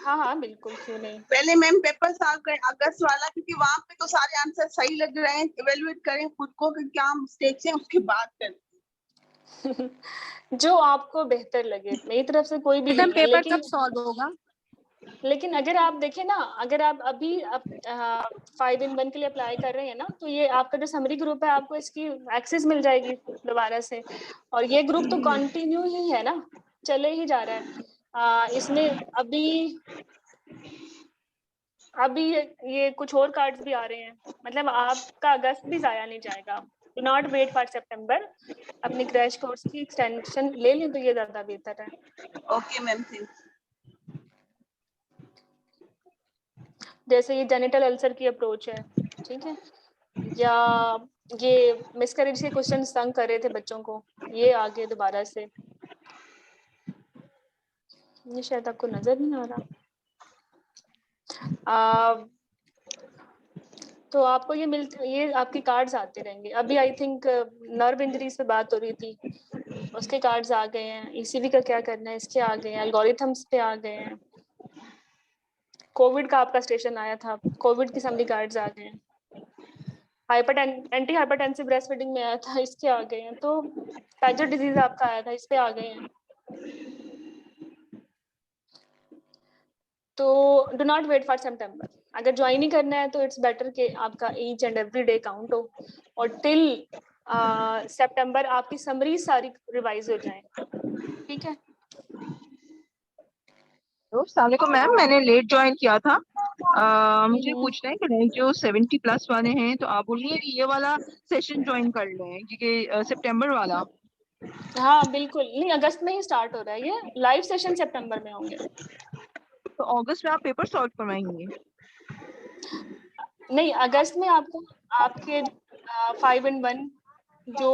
हाँ हाँ बिल्कुल, क्यों नहीं। पहले मैम पेपर सॉल्व करें अगस्त वाला, क्योंकि वहाँ पे तो सारे आंसर सही लग रहे हैं। इवेलुएट करें खुद को कि क्या मिस्टेक्स हैं, उसके बाद करें। जो आपको बेहतर लगे, मेरी तरफ से कोई भी मैम नहीं है, पेपर कब सॉल्व होगा? लेकिन अगर आप देखें ना, अगर आप अभी 5-in-1 के लिए अप्लाई कर रहे हैं ना, तो ये आपका जो समरी ग्रुप है आपको इसकी एक्सेस मिल जाएगी दोबारा से, और ये ग्रुप तो कंटिन्यू ही है ना, चले ही जा रहा है। इसमें अभी ये कुछ और कार्ड्स भी आ रहे हैं, मतलब आपका अगस्त भी जाया नहीं जाएगा। डू नॉट वेट फॉर सितंबर, अपनी क्रैश कोर्स की एक्सटेंशन ले लें तो ये ज्यादा बेहतर है। ओके मैम, जैसे ये जेनिटल अल्सर की अप्रोच है, ठीक है, या ये मिसकैरेज के क्वेश्चन तंग कर रहे थे बच्चों को, ये आगे दोबारा से, ये शायद आपको नजर नहीं आ रहा। तो आपको ये आपके कार्ड्स आते रहेंगे। अभी आई थिंक नर्व इंजरीज पे बात हो रही थी, उसके कार्ड्स आ गए हैं। ईसीवी का क्या करना है, इसके आ गए हैं। एल्गोरिथम्स पे आ गए हैं। कोविड का आपका स्टेशन आया था, कोविड की समरी कार्ड्स आ गए हैं। एंटी हाइपरटेंसिव ब्रेस्ट फीडिंग में आया था, इसके आ गए हैं। तो पैजेट डिजीज आपका आया था, इस पे आ गए हैं। तो डू नॉट वेट फॉर सितंबर, अगर ज्वाइन ही करना है तो इट्स बेटर कि आपका each and every day count हो, और टिल सितंबर आपकी समरी सारी रिवाइज हो जाए, ठीक है। अस्सलाम वालेकुम मैम, मैंने लेट ज्वाइन किया था। मुझे पूछना है कि रैंक जो 70 प्लस वाले हैं, तो आप बोलिए कि ये वाला सेशन ज्वाइन कर लें, क्योंकि सितंबर वाला। हाँ बिल्कुल, नहीं अगस्त में ही स्टार्ट हो रहा है, ये लाइव सेशन सितंबर में होंगे। तो अगस्त में आप पेपर सॉल्व करवाएंगे? नहीं, अगस्त में आपको आपके 5 in 1 जो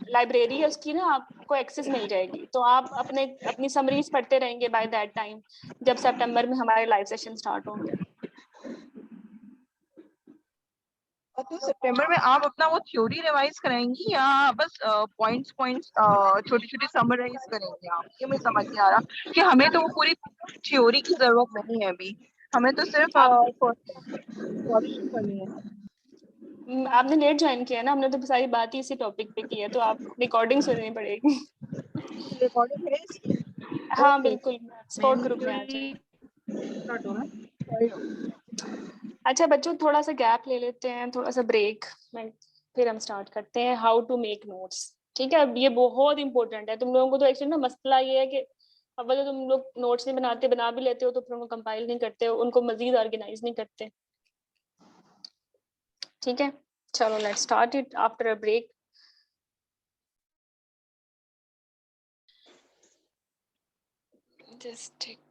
लाइब्रेरी है उसकी ना आपको एक्सेस मिल जाएगी, तो आप अपनी समरीज पढ़ते रहेंगे बाय दैट टाइम, जब सितंबर में हमारे लाइव सेशन स्टार्ट होंगे। तो सितंबर में आप अपना वो थ्योरी रिवाइज कराएंगी या बस पॉइंट्स छोटी छोटी समराइज करेंगे आप? ये मुझे समझ नहीं आ रहा कि हमें तो वो पूरी थ्योरी की जरूरत नहीं है अभी, हमें तो सिर्फ सॉल्यूशन करनी है। आपने लेट ज्वाइन किया ना, हमने तो सारी बात ही इसी टॉपिक पे की है, तो आप रिकॉर्डिंग सुननी पड़ेगी। रिकॉर्डिंग है इसकी? हाँ बिल्कुल, स्पोर्ट ग्रुप में आ जाए। अच्छा बच्चों, थोड़ा सा गैप ले लेते हैं, थोड़ा सा ब्रेक, फिर हम स्टार्ट करते हैं हाउ टू मेक नोट्स, ठीक है। अब ये बहुत इंपॉर्टेंट है तुम लोगों को। तो एक्चुअली ना मसला ये है कि अव्वल तो तुम लोग नोट्स नहीं बनाते, बना भी लेते हो तो फिर उनको कंपाइल नहीं करते हो, उनको मजीद ऑर्गेनाइज नहीं करते, ठीक है। चलो let's start it after a break. Just take